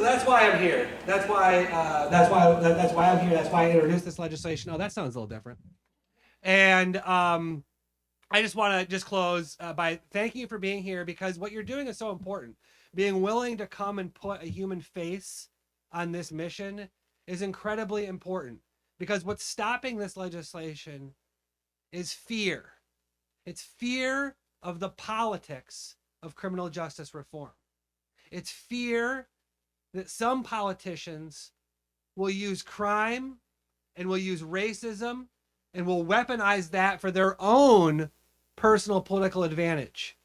So that's why I'm here. That's why I'm here. That's why I introduced this legislation. Oh, that sounds a little different. And I just want to just close by thanking you for being here, because what you're doing is so important. Being willing to come and put a human face on this mission is incredibly important, because what's stopping this legislation is fear. It's fear of the politics of criminal justice reform. It's fear that some politicians will use crime and will use racism and will weaponize that for their own personal political advantage.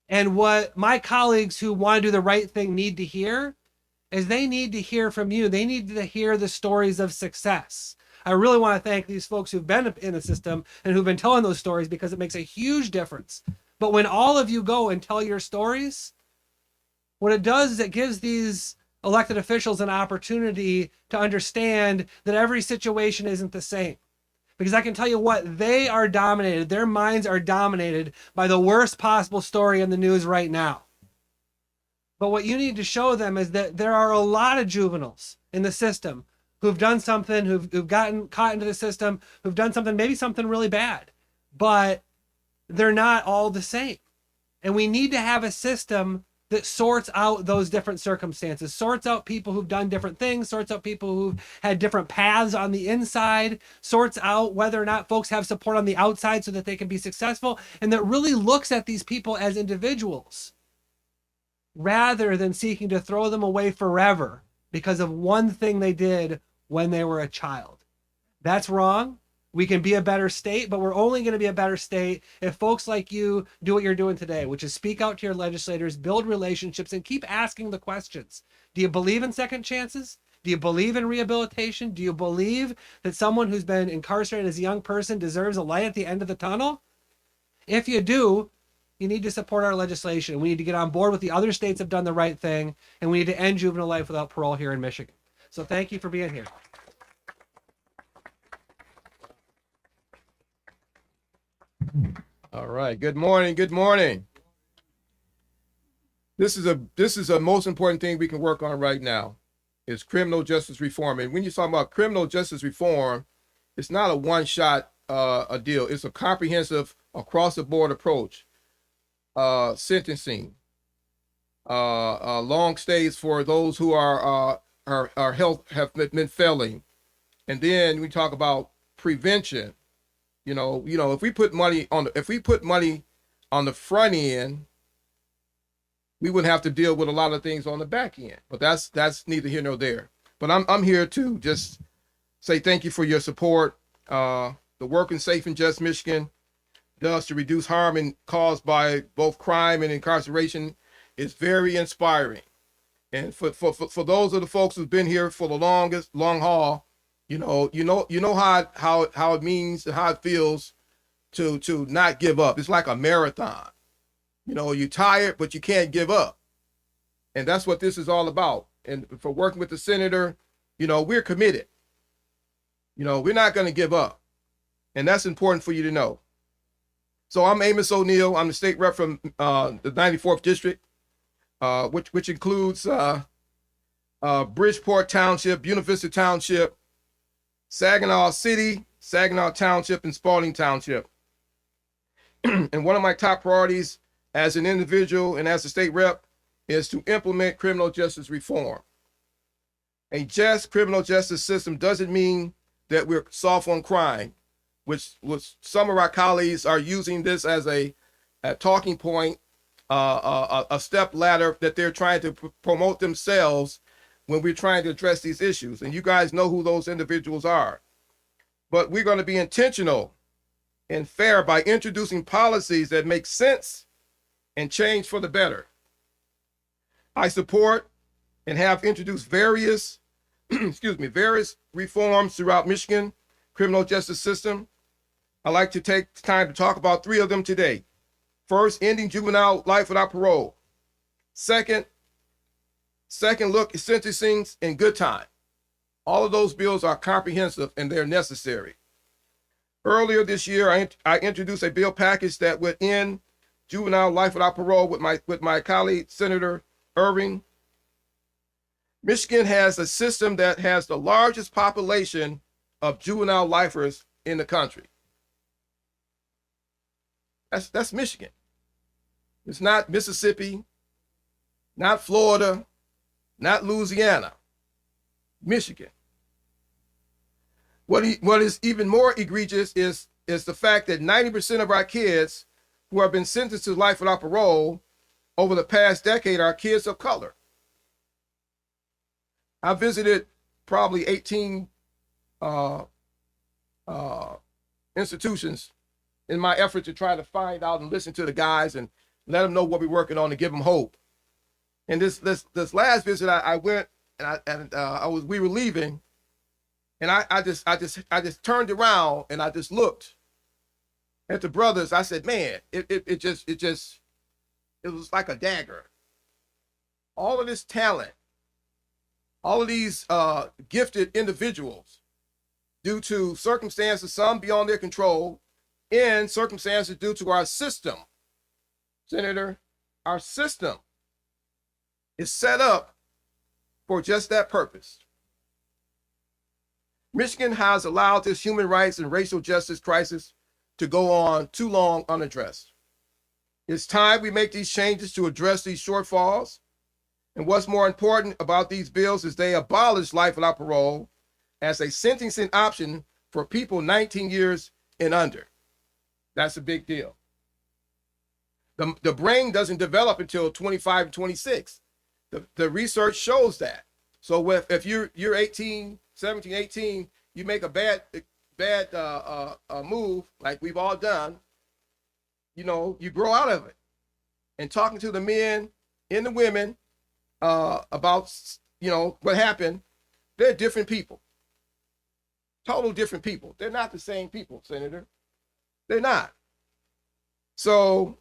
And what my colleagues who want to do the right thing need to hear is they need to hear from you. They need to hear the stories of success. I really want to thank these folks who've been in the system and who've been telling those stories, because it makes a huge difference. But when all of you go and tell your stories, what it does is it gives these elected officials an opportunity to understand that every situation isn't the same. Because I can tell you what, they are dominated. Their minds are dominated by the worst possible story in the news right now. But what you need to show them is that there are a lot of juveniles in the system who've done something, who've gotten caught into the system, who've done something, maybe something really bad, but they're not all the same. And we need to have a system that sorts out those different circumstances, sorts out people who've done different things, sorts out people who've had different paths on the inside, sorts out whether or not folks have support on the outside so that they can be successful, and that really looks at these people as individuals rather than seeking to throw them away forever because of one thing they did when they were a child. That's wrong. We can be a better state, but we're only going to be a better state if folks like you do what you're doing today, which is speak out to your legislators, build relationships, and keep asking the questions. Do you believe in second chances? Do you believe in rehabilitation? Do you believe that someone who's been incarcerated as a young person deserves a light at the end of the tunnel? If you do, you need to support our legislation. We need to get on board with the other states that have done the right thing, and we need to end juvenile life without parole here in Michigan. So thank you for being here. All right. Good morning. Good morning. This is a most important thing we can work on right now, is criminal justice reform. And when you talk about criminal justice reform, it's not a one-shot a deal. It's a comprehensive, across-the-board approach. Sentencing, long stays for those who are health have been failing, and then we talk about prevention. If we put money on the front end, we wouldn't have to deal with a lot of things on the back end. But that's neither here nor there. But I'm here to just say thank you for your support. The work in Safe and Just Michigan does to reduce harm caused by both crime and incarceration is very inspiring. And for those of the folks who've been here for the long haul, you know how it means and how it feels to not give up. It's like a marathon. You're tired, but you can't give up. And that's what this is all about. And for working with the senator, we're committed. We're not going to give up. And that's important for you to know. So I'm Amos O'Neill. I'm the state rep from the 94th district, which includes Bridgeport Township, Buena Vista Township, Saginaw City, Saginaw Township, and Spalding Township. And one of my top priorities as an individual and as a state rep is to implement criminal justice reform. A just criminal justice system doesn't mean that we're soft on crime, which some of our colleagues are using this as a talking point, a step ladder that they're trying to promote themselves when we're trying to address these issues. And you guys know who those individuals are. But we're going to be intentional and fair by introducing policies that make sense and change for the better. I support and have introduced various reforms throughout Michigan criminal justice system. I'd like to take time to talk about 3 of them today. First, ending juvenile life without parole. Second, look at sentencing in good time. All of those bills are comprehensive and they're necessary. Earlier this year, I introduced a bill package that would end juvenile life without parole with my colleague, Senator Irving. Michigan has a system that has the largest population of juvenile lifers in the country. That's Michigan. It's not Mississippi, not Florida, not Louisiana, Michigan. What is even more egregious is the fact that 90% of our kids who have been sentenced to life without parole over the past decade are kids of color. I visited probably 18 institutions in my effort to try to find out and listen to the guys and let them know what we're working on to give them hope. And this last visit, I went and we were leaving, and I just turned around and I just looked at the brothers. I said, man, it was like a dagger. All of this talent, all of these gifted individuals, due to circumstances, some beyond their control, and circumstances due to our system. Senator, our system is set up for just that purpose. Michigan has allowed this human rights and racial justice crisis to go on too long unaddressed. It's time we make these changes to address these shortfalls. And what's more important about these bills is they abolish life without parole as a sentencing option for people 19 years and under. That's a big deal. The brain doesn't develop until 25 and 26. The research shows that. So if you're 18, 17, 18, you make a bad move, like we've all done, you grow out of it. And talking to the men and the women about, what happened, they're different people. Total different people. They're not the same people, Senator. They're not. So,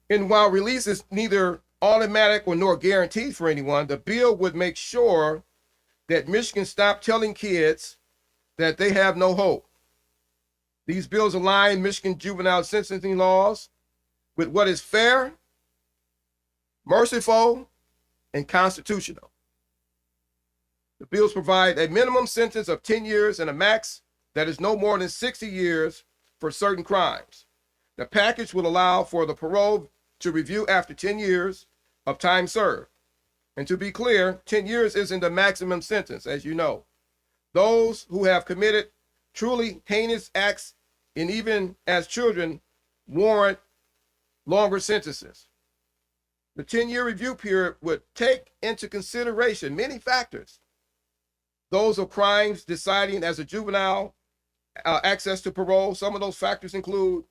and while release is neither automatic or nor guaranteed for anyone, the bill would make sure that Michigan stop telling kids that they have no hope. These bills align Michigan juvenile sentencing laws with what is fair, merciful, and constitutional. The bills provide a minimum sentence of 10 years and a max that is no more than 60 years for certain crimes. The package will allow for the parole to review after 10 years of time served. And to be clear, 10 years isn't the maximum sentence, as you know. Those who have committed truly heinous acts, and even as children, warrant longer sentences. The 10-year review period would take into consideration many factors. Those of crimes deciding as a juvenile, access to parole. Some of those factors include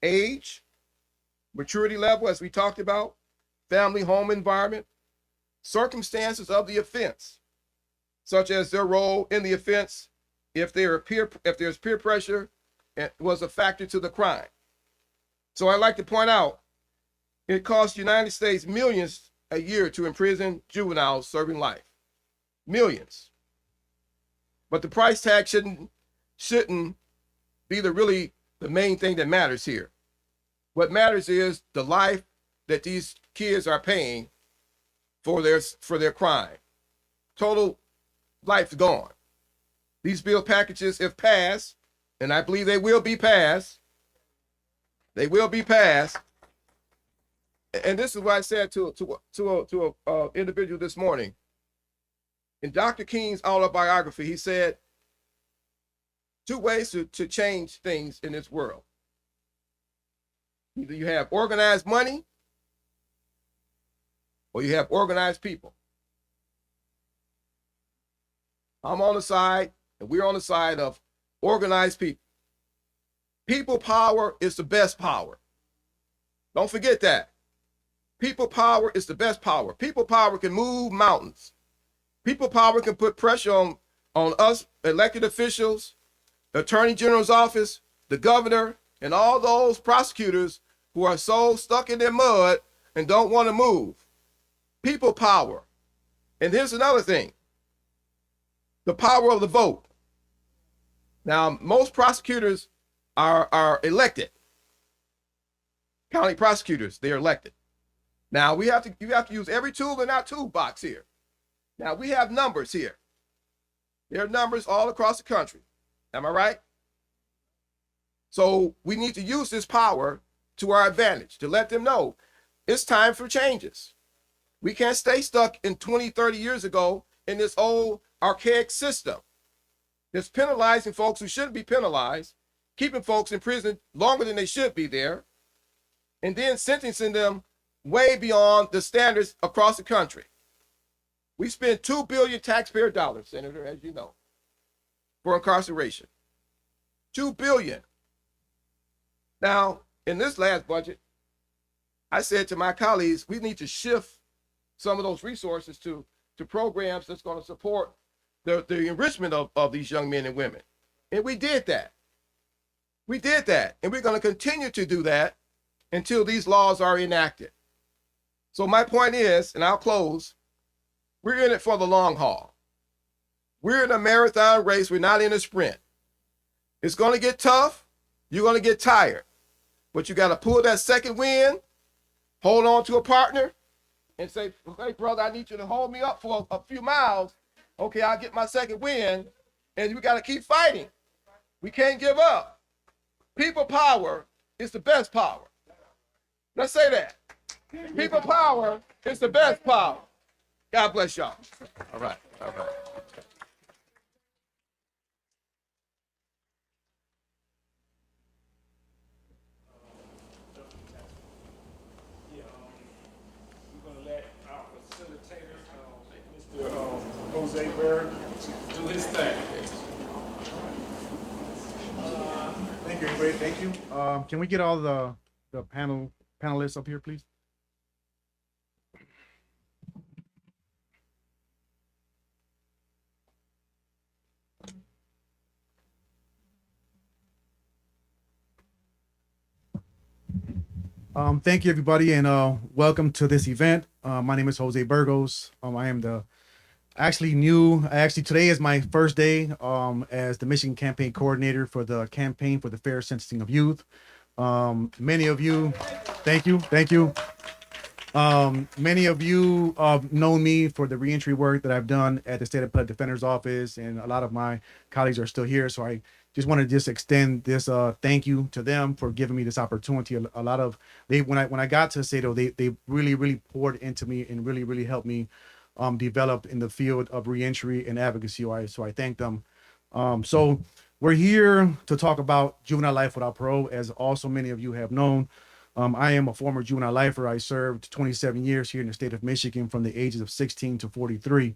age, maturity level, as we talked about, family, home environment, circumstances of the offense, such as their role in the offense, if there's peer pressure, it was a factor to the crime. So I'd like to point out, it costs the United States millions a year to imprison juveniles serving life. Millions. But the price tag shouldn't be the main thing that matters here. What matters is the life that these kids are paying for their crime. Total life gone. These bill packages, if passed, and I believe they will be passed, and this is what I said to an individual this morning. In Dr. King's autobiography, he said, 2 ways to change things in this world. Either you have organized money or you have organized people. I'm on the side, and we're on the side of organized people. People power is the best power. Don't forget that. People power is the best power. People power can move mountains. People power can put pressure on us elected officials, the Attorney General's office, the governor, and all those prosecutors who are so stuck in their mud and don't want to move. People power. And here's another thing. The power of the vote. Now, most prosecutors are elected. County prosecutors, they're elected. Now you have to use every tool in our toolbox here. Now we have numbers here. There are numbers all across the country. Am I right? So we need to use this power to our advantage to let them know it's time for changes. We can't stay stuck in 20, 30 years ago in this old archaic system that's penalizing folks who shouldn't be penalized, keeping folks in prison longer than they should be there, and then sentencing them way beyond the standards across the country. We spend $2 billion taxpayer dollars, Senator, as you know, for incarceration. $2 billion. Now, in this last budget, I said to my colleagues, we need to shift some of those resources to programs that's going to support the enrichment of these young men and women. And we did that. We did that. And we're going to continue to do that until these laws are enacted. So my point is, and I'll close, we're in it for the long haul. We're in a marathon race. We're not in a sprint. It's going to get tough. You're going to get tired. But you got to pull that second wind, hold on to a partner, and say, hey, brother, I need you to hold me up for a few miles. Okay, I'll get my second wind. And we got to keep fighting. We can't give up. People power is the best power. Let's say that. People power is the best power. God bless y'all. All right. All right. We're going to let our facilitator, Mr. Jose Berg, do his thing. Thank you, everybody. Thank you. Can we get all the panelists up here, please? Thank you, everybody, and welcome to this event. My name is Jose Burgos. I am actually today is my first day as the Michigan campaign coordinator for the campaign for the fair sentencing of youth. Many of you, thank you. Many of you know me for the reentry work that I've done at the State Appellate Defender's Office, and a lot of my colleagues are still here. So I just want to just extend this thank you to them for giving me this opportunity. A lot of when I got to SATO, they really poured into me and really helped me develop in the field of reentry and advocacy. So I thank them. So we're here to talk about juvenile life without parole, as also many of you have known. I am a former juvenile lifer. I served 27 years here in the state of Michigan from the ages of 16 to 43.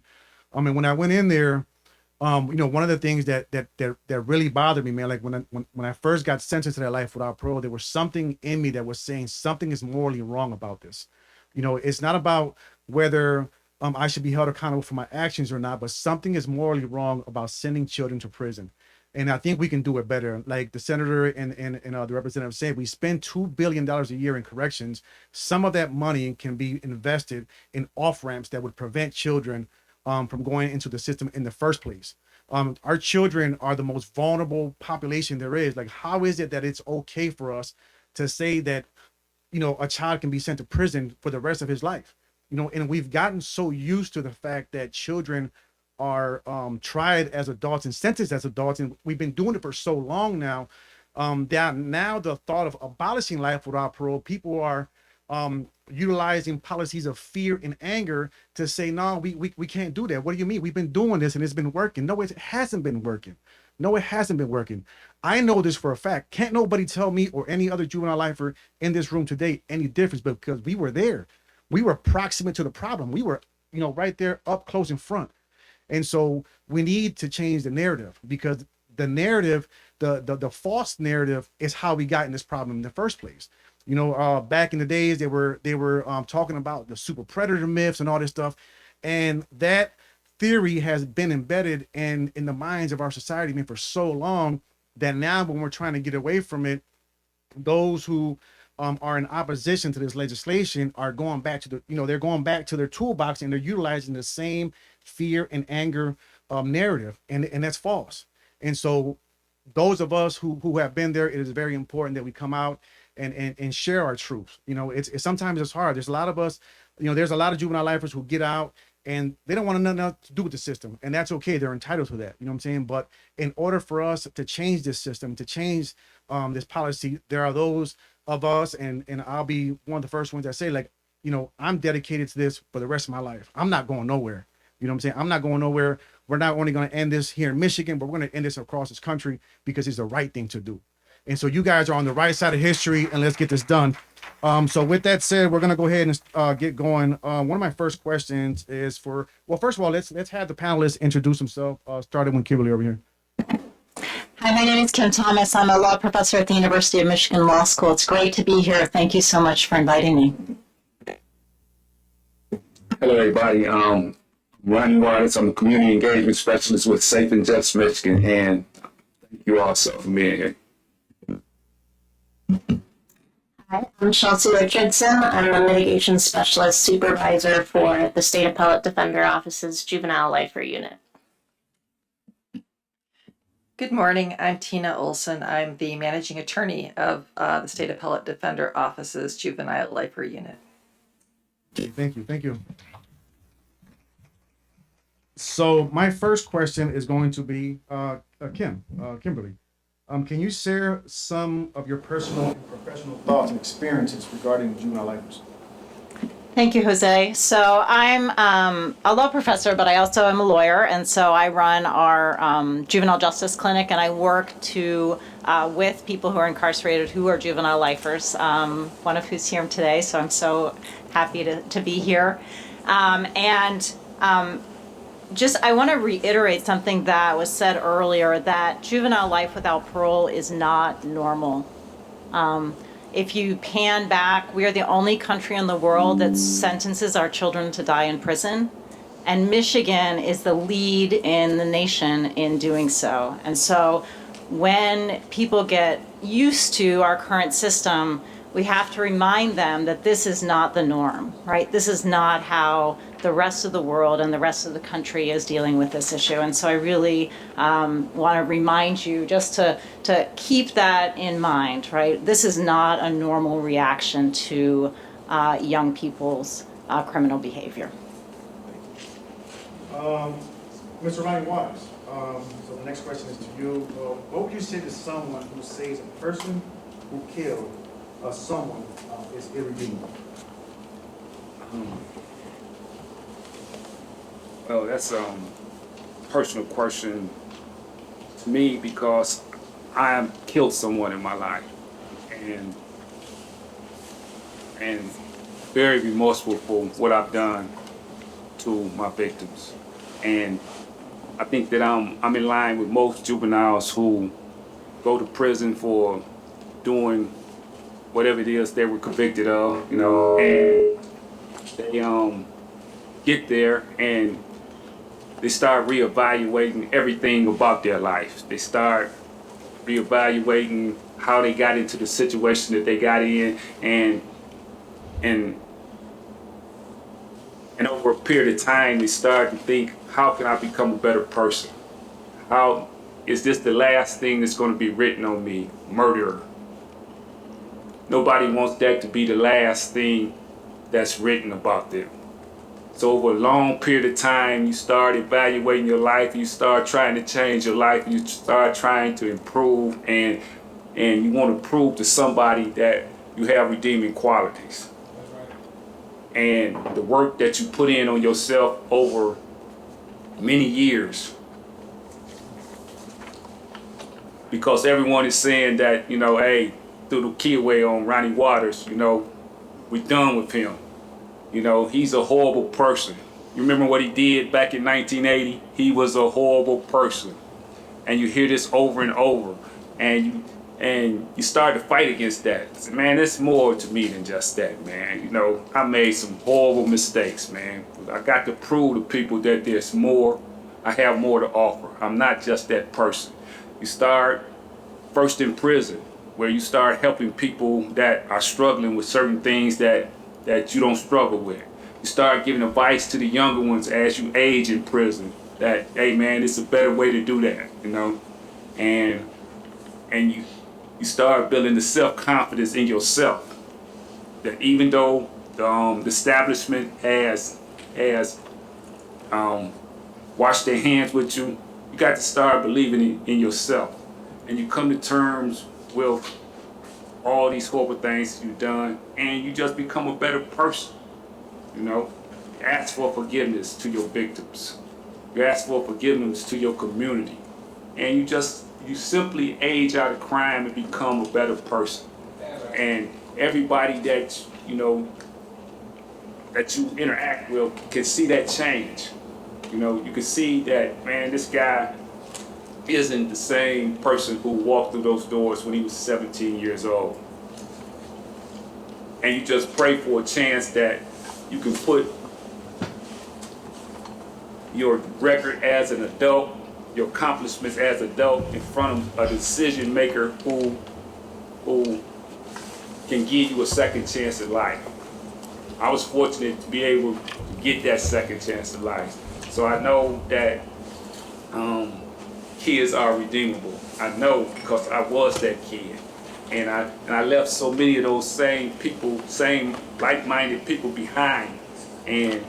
And when I went in there, one of the things that really bothered me, man, like when I first got sentenced to that life without parole, there was something in me that was saying something is morally wrong about this. It's not about whether I should be held accountable for my actions or not, but something is morally wrong about sending children to prison. And I think we can do it better. Like the senator and the representative said, we spend $2 billion a year in corrections. Some of that money can be invested in off-ramps that would prevent children from going into the system in the first place. Our children are the most vulnerable population there is. Like, how is it that it's okay for us to say that, a child can be sent to prison for the rest of his life? And we've gotten so used to the fact that children are tried as adults and sentenced as adults, and we've been doing it for so long now that now the thought of abolishing life without parole, people are utilizing policies of fear and anger to say, no, we can't do that. What do you mean? We've been doing this and it's been working. No, it hasn't been working. No, it hasn't been working. I know this for a fact. Can't nobody tell me or any other juvenile lifer in this room today any difference, but because we were there. We were proximate to the problem. We were, right there up close in front. And so we need to change the narrative, because the narrative, the false narrative is how we got in this problem in the first place. Back in the days, they were talking about the super predator myths and all this stuff. And that theory has been embedded in the minds of our society, man, for so long that now when we're trying to get away from it, those who are in opposition to this legislation are going back to they're going back to their toolbox and they're utilizing the same fear and anger narrative, and that's false. And so those of us who have been there, it is very important that we come out and share our truth. You know, it's sometimes it's hard. There's a lot of us, you know, there's a lot of juvenile lifers who get out and they don't want nothing else to do with the system, and that's okay. They're entitled to that. You know what I'm saying? But in order for us to change this system, to change this policy, there are those of us, and I'll be one of the first ones that say, like, you know, I'm dedicated to this for the rest of my life. I'm not going nowhere. You know what I'm saying? I'm not going nowhere. We're not only going to end this here in Michigan, but we're going to end this across this country because it's the right thing to do. And so you guys are on the right side of history, and let's get this done. So with that said, we're going to go ahead and get going. One of my first questions is for, well, first of all, let's have the panelists introduce themselves, starting with Kimberly over here. Hi, my name is Kim Thomas. I'm a law professor at the University of Michigan Law School. It's great to be here. Thank you so much for inviting me. Hello, everybody. Ronnie Waters. I'm a community engagement specialist with Safe and Just Michigan, and thank you also for being here. Hi, I'm Chelsea Richardson. I'm a mitigation specialist supervisor for the State Appellate Defender Office's Juvenile Lifer Unit. Good morning. I'm Tina Olson. I'm the managing attorney of the State Appellate Defender Office's Juvenile Lifer Unit. Thank you. So my first question is going to be Kimberly. Can you share some of your personal and professional thoughts and experiences regarding juvenile lifers? Thank you, Jose. So I'm a law professor, but I also am a lawyer, and so I run our juvenile justice clinic, and I work with people who are incarcerated who are juvenile lifers, one of who's here today, so I'm so happy to be here. I want to reiterate something that was said earlier, that juvenile life without parole is not normal. If you pan back, we are the only country in the world that sentences our children to die in prison. And Michigan is the lead in the nation in doing so. And so when people get used to our current system, we have to remind them that this is not the norm, right? This is not how the rest of the world and the rest of the country is dealing with this issue. And so I really want to remind you just to keep that in mind, right? This is not a normal reaction to young people's criminal behavior. Mr. Ronnie Waters, so the next question is to you. What would you say to someone who says a person who killed someone is irredeemable? Well, that's a personal question to me because I have killed someone in my life, and very remorseful for what I've done to my victims. And I think that I'm in line with most juveniles who go to prison for doing whatever it is they were convicted of, you know, and they get there and they start reevaluating everything about their life. They start reevaluating how they got into the situation that they got in, and over a period of time they start to think, how can I become a better person? How is this the last thing that's going to be written on me? Murderer. Nobody wants that to be the last thing that's written about them. So over a long period of time, you start evaluating your life, you start trying to change your life, you start trying to improve, and you want to prove to somebody that you have redeeming qualities. And the work that you put in on yourself over many years, because everyone is saying that, you know, hey, threw the key away on Ronnie Waters, you know, we're done with him. You know, he's a horrible person. You remember what he did back in 1980? He was a horrible person. And you hear this over and over, and you start to fight against that. So, man, it's more to me than just that, man. You know, I made some horrible mistakes, man. I got to prove to people that there's more. I have more to offer. I'm not just that person. You start first in prison, where you start helping people that are struggling with certain things that you don't struggle with. You start giving advice to the younger ones as you age in prison, that, hey man, it's a better way to do that, you know? And You start building the self-confidence in yourself. That even though the establishment has washed their hands with you, you got to start believing in yourself. And you come to terms with all these horrible things you've done, and you just become a better person. You know, you ask for forgiveness to your victims. You ask for forgiveness to your community, and you simply age out of crime and become a better person. And everybody that that you interact with can see that change. You know, you can see that, man, this guy isn't the same person who walked through those doors when he was 17 years old. And you just pray for a chance that you can put your record as an adult, your accomplishments as an adult in front of a decision maker who can give you a second chance at life. I was fortunate to be able to get that second chance at life. So I know that kids are redeemable. I know because I was that kid. And I left so many of those same people, same like-minded people behind. And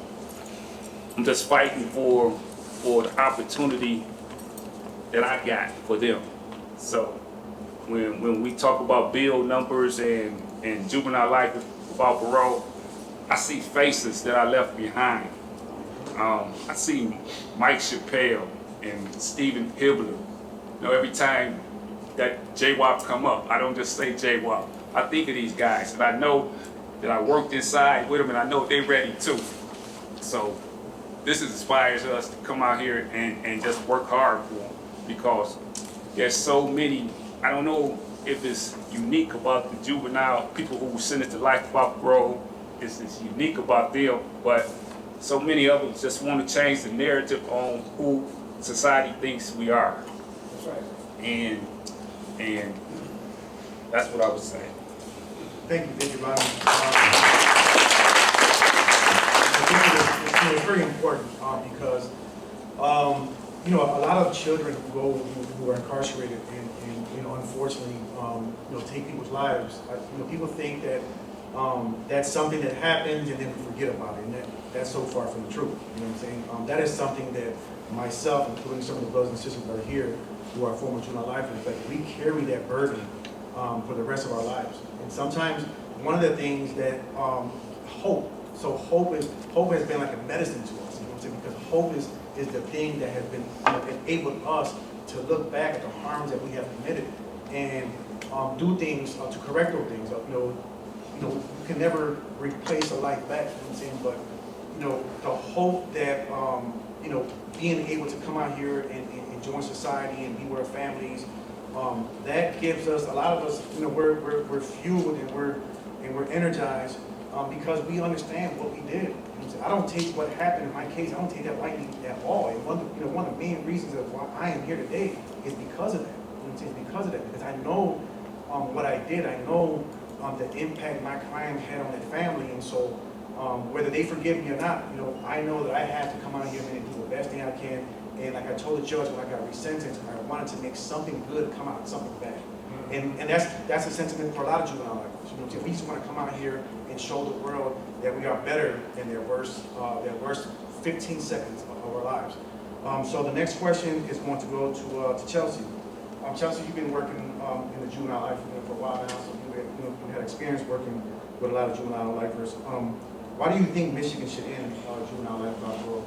I'm just fighting for the opportunity that I got for them. So when we talk about bill numbers and juvenile life without parole, I see faces that I left behind. I see Mike Chappelle and Stephen Hibbler. You know, every time that JLWOP come up, I don't just say JLWOP. I think of these guys, and I know that I worked inside with them, and I know they're ready too. So this inspires us to come out here and just work hard for them, because there's so many. I don't know if it's unique about the juvenile people who were sentenced to life without parole. It's unique about them, but so many of them just want to change the narrative on who society thinks we are. That's right. And that's what I was saying. Thank you, Rodney. It's very important because a lot of children who are incarcerated and unfortunately take people's lives. People think that that's something that happens and then we forget about it, and that's so far from the truth. You know what I'm saying? That is something that myself, including some of the brothers and sisters that are here, who are former juvenile lifers, like we carry that burden for the rest of our lives. And sometimes one of the things that hope. So hope has been like a medicine to us. You know what I'm saying? Because hope is the thing that has been enabled us to look back at the harms that we have committed and do things to correct those things. You can never replace a life back. You know what I'm saying? But the hope that being able to come out here and join society and be with our families, that gives us, a lot of us, we're fueled and we're energized because we understand what we did. I don't take what happened in my case, I don't take that lightly at all. And one of the main reasons of why I am here today is because of that. It's because of that, because I know what I did. I know the impact my crime had on that family, and so whether they forgive me or not, I know that I have to come out here and do the best thing I can. And like I told the judge when I got resentenced, I wanted to make something good come out, something bad. And that's a sentiment for a lot of juvenile lifers. We just want to come out here and show the world that we are better than their worst 15 seconds of our lives. So the next question is going to go to Chelsea. Chelsea, you've been working in the juvenile life for a while now, so you had experience working with a lot of juvenile lifers. Why do you think Michigan should end juvenile life without parole?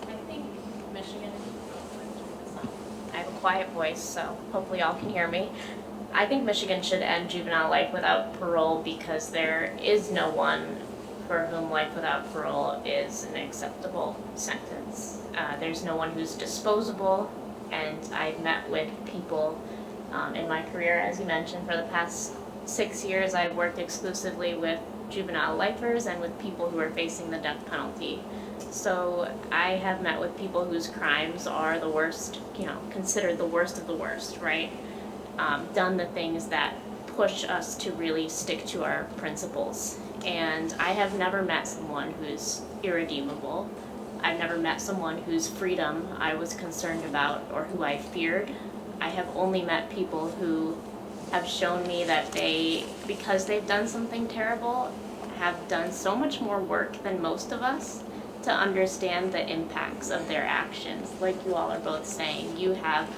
I think Michigan, I have a quiet voice, so hopefully y'all can hear me. I think Michigan should end juvenile life without parole because there is no one for whom life without parole is an acceptable sentence. There's no one who's disposable, and I've met with people in my career, as you mentioned, for the past 6 years. I've worked exclusively with juvenile lifers and with people who are facing the death penalty. So I have met with people whose crimes are the worst, considered the worst of the worst, right? Done the things that push us to really stick to our principles. And I have never met someone who's irredeemable. I've never met someone whose freedom I was concerned about or who I feared. I have only met people who have shown me that they, because they've done something terrible, have done so much more work than most of us to understand the impacts of their actions. Like you all are both saying, you have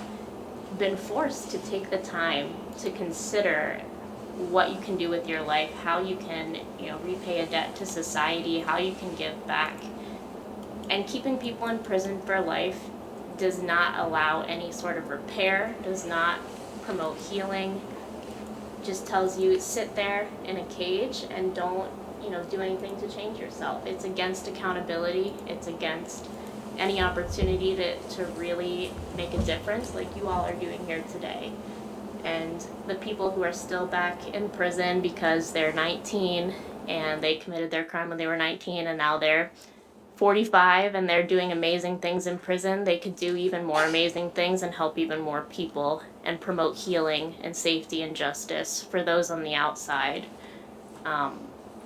been forced to take the time to consider what you can do with your life, how you can, repay a debt to society, how you can give back. And keeping people in prison for life does not allow any sort of repair, does not promote healing, just tells you sit there in a cage and don't, do anything to change yourself. It's against accountability, it's against any opportunity to really make a difference like you all are doing here today. And the people who are still back in prison because they're 19 and they committed their crime when they were 19 and now they're 45 and they're doing amazing things in prison, they could do even more amazing things and help even more people and promote healing and safety and justice for those on the outside.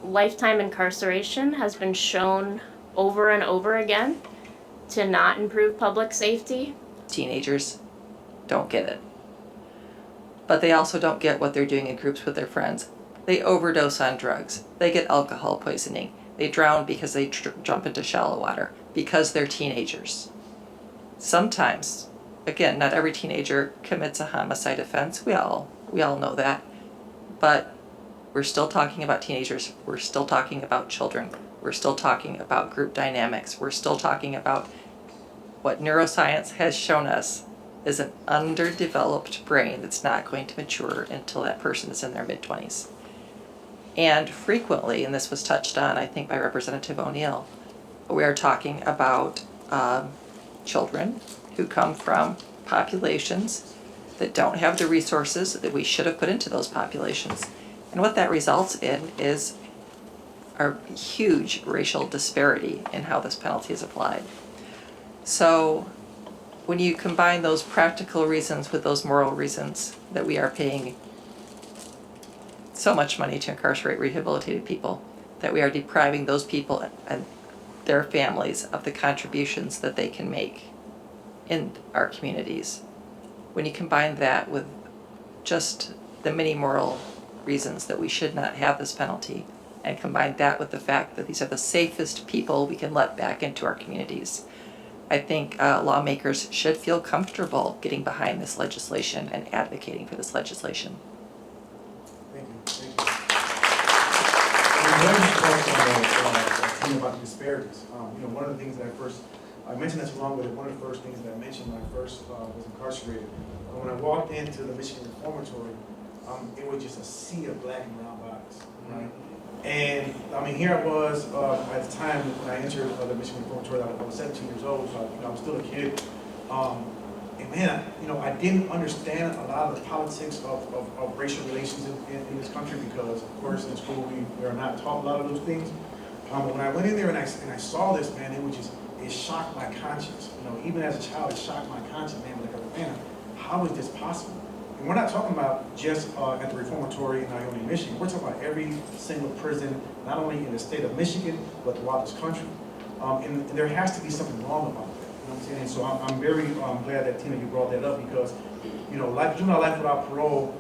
Lifetime incarceration has been shown over and over again to not improve public safety. Teenagers don't get it. But they also don't get what they're doing in groups with their friends. They overdose on drugs. They get alcohol poisoning. They drown because they jump into shallow water because they're teenagers. Sometimes, again, not every teenager commits a homicide offense. We all know that. But we're still talking about teenagers. We're still talking about children. We're still talking about group dynamics. We're still talking about what neuroscience has shown us is an underdeveloped brain that's not going to mature until that person is in their mid-20s. And frequently, and this was touched on, I think, by Representative O'Neill, we are talking about children who come from populations that don't have the resources that we should have put into those populations. And what that results in is a huge racial disparity in how this penalty is applied. So when you combine those practical reasons with those moral reasons that we are paying so much money to incarcerate rehabilitated people, that we are depriving those people and their families of the contributions that they can make in our communities. When you combine that with just the many moral reasons that we should not have this penalty, and combine that with the fact that these are the safest people we can let back into our communities, I think lawmakers should feel comfortable getting behind this legislation and advocating for this legislation. Thank you. When you talked about the disparities, one of the things that I mentioned this along with it, one of the first things that I mentioned when I first was incarcerated. When I walked into the Michigan Reformatory, it was just a sea of black and brown bodies, right? And I mean, here I was at the time when I entered the Michigan Reformatory. I was 17 years old, so I was still a kid. And man, I didn't understand a lot of the politics of racial relations in this country because, of course, in school we are not taught a lot of those things. But when I went in there and I saw this, man, it shocked my conscience. Even as a child, it shocked my conscience, man. Like, man, how is this possible? And we're not talking about just at the Reformatory in Ione, Michigan. We're talking about every single prison, not only in the state of Michigan, but throughout this country. And there has to be something wrong about that. You know what I'm saying? And so I'm very glad that, Tina, you brought that up because, juvenile life without parole,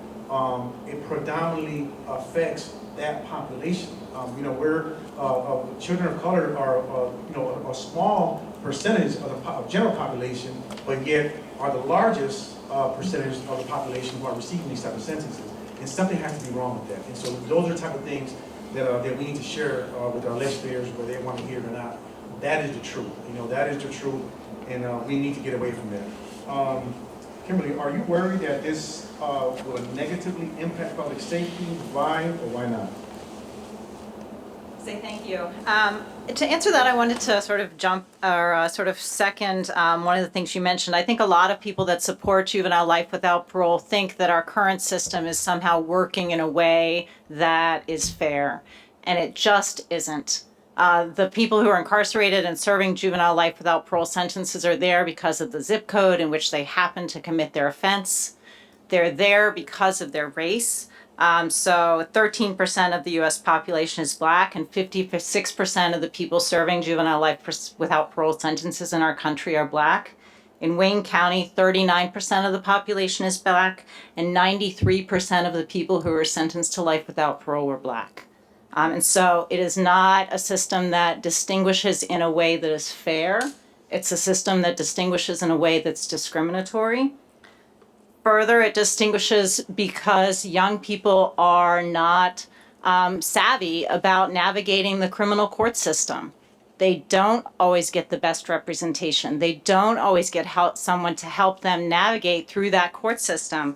it predominantly affects that population. Where children of color are, a small percentage of the general population, but yet are the largest percentage of the population who are receiving these type of sentences. And something has to be wrong with that. And so those are the type of things that we need to share with our legislators, whether they want to hear it or not. That is the truth. That is the truth, and we need to get away from that. Kimberly, are you worried that this will negatively impact public safety? Why or why not? Say thank you. To answer that, I wanted to sort of second one of the things you mentioned. I think a lot of people that support juvenile life without parole think that our current system is somehow working in a way that is fair, and it just isn't. The people who are incarcerated and serving juvenile life without parole sentences are there because of the zip code in which they happen to commit their offense. They're there because of their race. So 13% of the U.S. population is black, and 56% of the people serving juvenile life without parole sentences in our country are black. In Wayne County, 39% of the population is Black, and 93% of the people who were sentenced to life without parole were Black. And so it is not a system that distinguishes in a way that is fair. It's a system that distinguishes in a way that's discriminatory. Further, it distinguishes because young people are not savvy about navigating the criminal court system. They don't always get the best representation. They don't always get someone to help them navigate through that court system.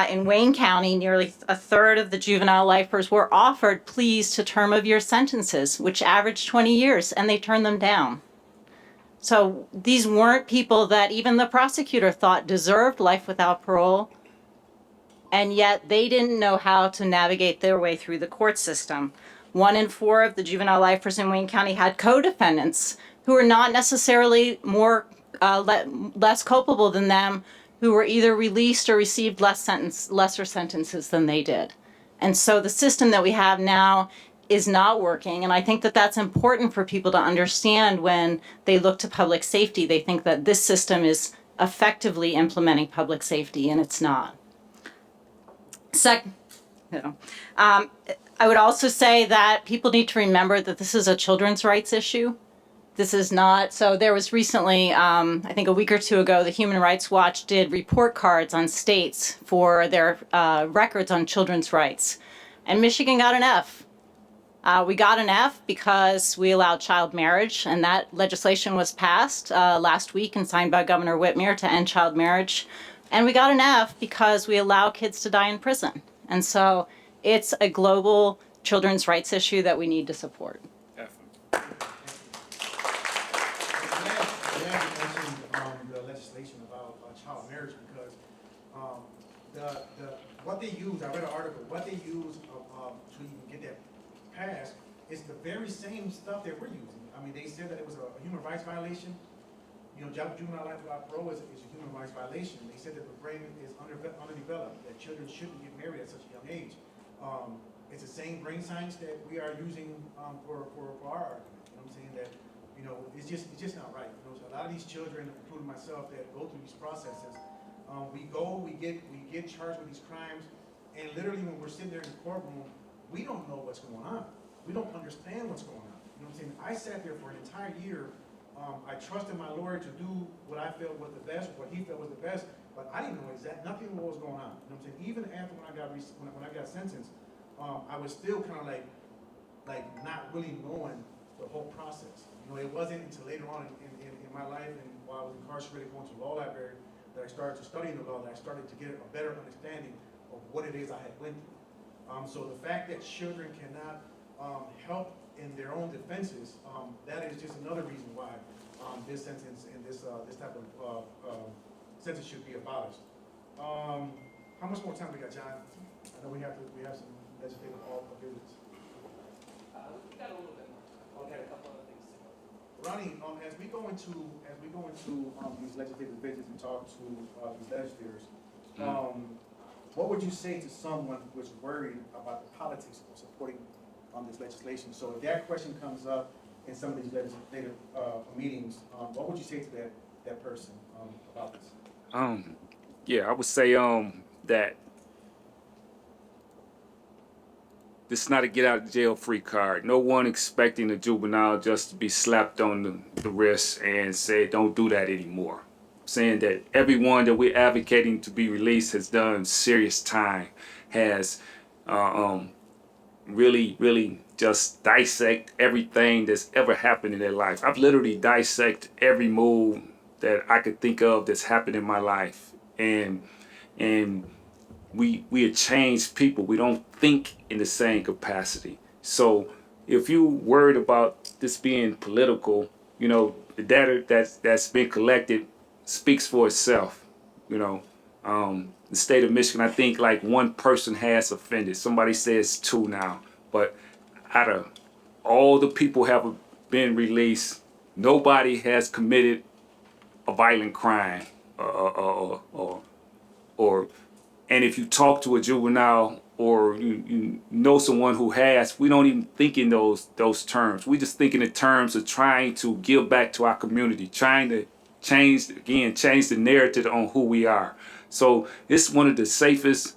In Wayne County, nearly a third of the juvenile lifers were offered pleas to term of year sentences, which averaged 20 years, and they turned them down. So these weren't people that even the prosecutor thought deserved life without parole, and yet they didn't know how to navigate their way through the court system. 1 in 4 of the juvenile lifers in Wayne County had co-defendants who were not necessarily less culpable than them, who were either released or received lesser sentences than they did. And so the system that we have now is not working. And I think that that's important for people to understand when they look to public safety. They think that this system is effectively implementing public safety, and it's not. I would also say that people need to remember that this is a children's rights issue. This is not, so there was recently, I think a week or two ago, the Human Rights Watch did report cards on states for their records on children's rights. And Michigan got an F. We got an F because we allowed child marriage, and that legislation was passed last week and signed by Governor Whitmer to end child marriage. And we got an F because we allow kids to die in prison. And so it's a global children's rights issue that we need to support. The legislation about child marriage, because what they use, I read an article, what they use to even get that passed is the very same stuff that we're using. I mean, they said that it was a human rights violation. You know, juvenile life without parole is a human rights violation. They said that the brain is underdeveloped, that children shouldn't get married at such a young age. It's the same brain science that we are using for our argument. You know what I'm saying? That, you know, it's just not right. You know, so a lot of these children, including myself, that go through these processes, we get charged with these crimes, and literally when we're sitting there in the courtroom, we don't know what's going on. We don't understand what's going on. You know what I'm saying? I sat there for an entire year. I trusted my lawyer to do what I felt was the best, what he felt was the best, but I didn't know nothing what was going on. You know what I'm saying? Even after when I got sentenced, I was still kind of like not really knowing the whole process. You know, it wasn't until later on in my life and while I was incarcerated going to the law library that I started to study the law, that I started to get a better understanding of what it is I had went through. So the fact that children cannot help in their own defenses, that is just another reason why this sentence and this type of sentence should be abolished. How much more time we got, John? I know we have some legislative business. We got a little bit more. We got a couple other things to go. Ronnie, as we go into these legislative business and talk to these legislators, what would you say to someone who is worried about the politics of supporting this legislation? So if that question comes up in some of these legislative meetings, what would you say to that person about this? Yeah, I would say that this is not a get out of jail free card. No one expecting a juvenile just to be slapped on the wrist and say, don't do that anymore. Saying that everyone that we're advocating to be released has done serious time, has really just dissect everything that's ever happened in their life. I've literally dissected every move that I could think of that's happened in my life. And we are changed people. We don't think in the same capacity. So if you worried about this being political, you know, the data that's been collected speaks for itself. You know, the state of Michigan, I think like one person has offended. Somebody says 2 now, but out of all the people who have been released, nobody has committed a violent crime or and if you talk to a juvenile or you know someone who has, we don't even think in those terms. We just think in the terms of trying to give back to our community, trying to change the narrative on who we are. So it's one of the safest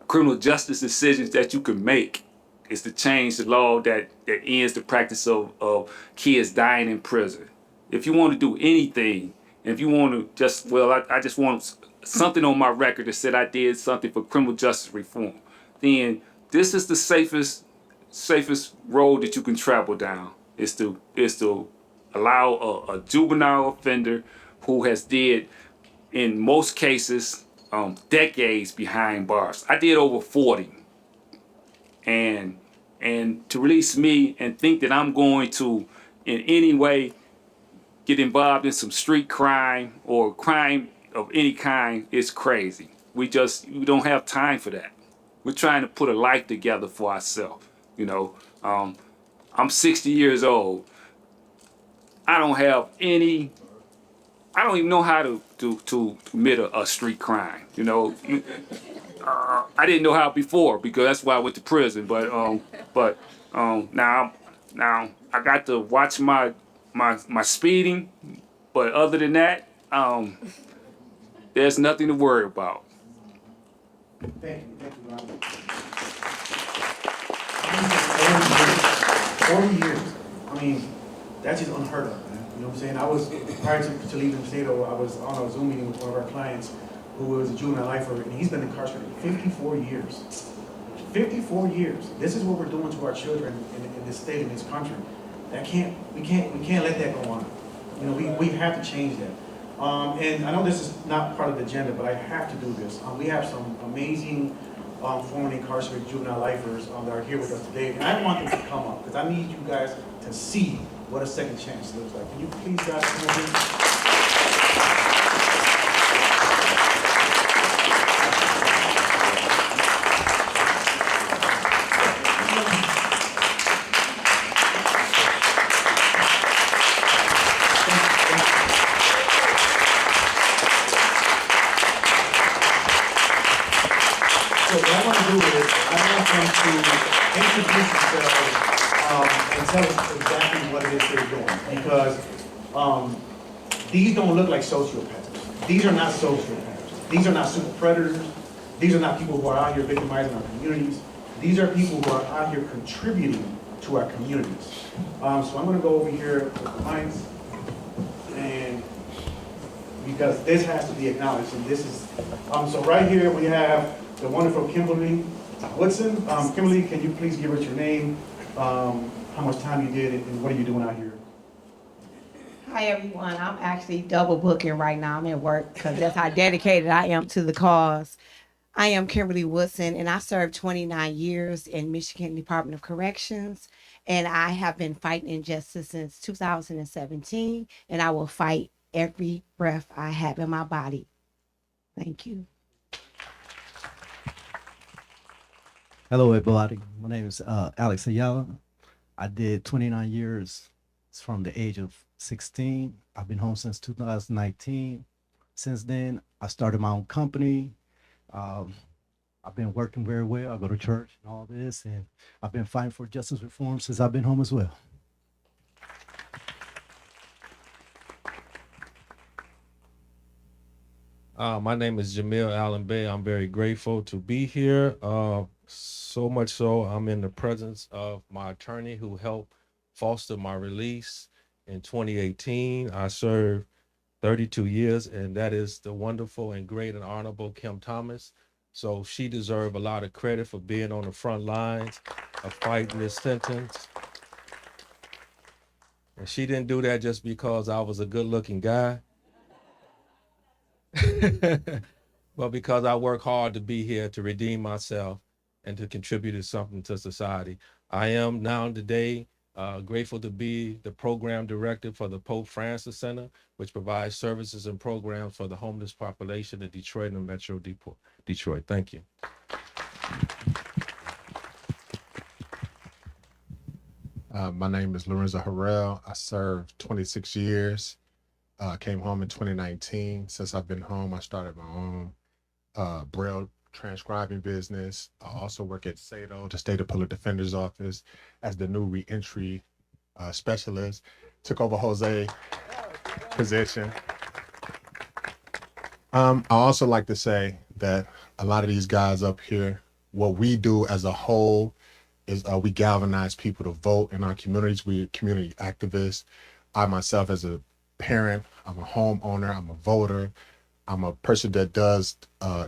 criminal justice decisions that you can make is to change the law that ends the practice of kids dying in prison. If you want to do anything, if you want to I just want something on my record that said I did something for criminal justice reform, then this is the safest road that you can travel down is to allow a juvenile offender who has did in most cases decades behind bars. I did over 40, and to release me and think that I'm going to in any way get involved in some street crime or crime of any kind is crazy. We don't have time for that. We're trying to put a life together for ourselves. You know, I'm 60 years old. I don't even know how to commit a street crime. You know, I didn't know how before because that's why I went to prison. But now I got to watch my speeding. But other than that, there's nothing to worry about. Thank you, Ron. 40 years. I mean, that's just unheard of, man. You know what I'm saying? I was, prior to leaving the state, I was on a Zoom meeting with one of our clients who was a juvenile lifer, and he's been incarcerated 54 years. 54 years. This is what we're doing to our children in this state, in this country. We can't let that go on. You know, we have to change that. And I know this is not part of the agenda, but I have to do this. We have some amazing formerly incarcerated juvenile lifers that are here with us today, and I want them to come up because I need you guys to see what a second chance looks like. Can you please guys come over here? So what I want to do is, I want them to introduce themselves and tell us exactly what it is they're doing. Because these don't look like sociopaths. These are not sociopaths. These are not super predators. These are not people who are out here victimizing our communities. These are people who are out here contributing to our communities. So I'm going to go over here with the mics, and because this has to be acknowledged, and this is, so right here we have the wonderful Kimberly Woodson. Kimberly, can you please give us your name, how much time you did, and what are you doing out here? Hi everyone, I'm actually double booking right now. I'm at work because that's how dedicated I am to the cause. I am Kimberly Woodson, and I served 29 years in Michigan Department of Corrections, and I have been fighting injustice since 2017, and I will fight every breath I have in my body. Thank you. Hello, everybody. My name is Alex Ayala. I did 29 years from the age of 16. I've been home since 2019. Since then, I started my own company. I've been working very well. I go to church and all this, and I've been fighting for justice reform since I've been home as well. My name is Jamil Allen Bay. I'm very grateful to be here. So much so, I'm in the presence of my attorney who helped foster my release in 2018. I served 32 years, and that is the wonderful and great and honorable Kim Thomas. So she deserves a lot of credit for being on the front lines of fighting this sentence. And she didn't do that just because I was a good-looking guy. But because I work hard to be here to redeem myself and to contribute to something to society. I am now today grateful to be the program director for the Pope Francis Center, which provides services and programs for the homeless population in Detroit and Metro Detroit. Thank you. My name is Lorenzo Harrell. I served 26 years. Came home in 2019. Since I've been home, I started my own Braille transcribing business. I also work at SADO, the State Appellate Defender's Office, as the new reentry specialist. Took over Jose position. I also like to say that a lot of these guys up here, what we do as a whole is we galvanize people to vote in our communities. We're community activists. I myself, as a parent, I'm a homeowner, I'm a voter, I'm a person that does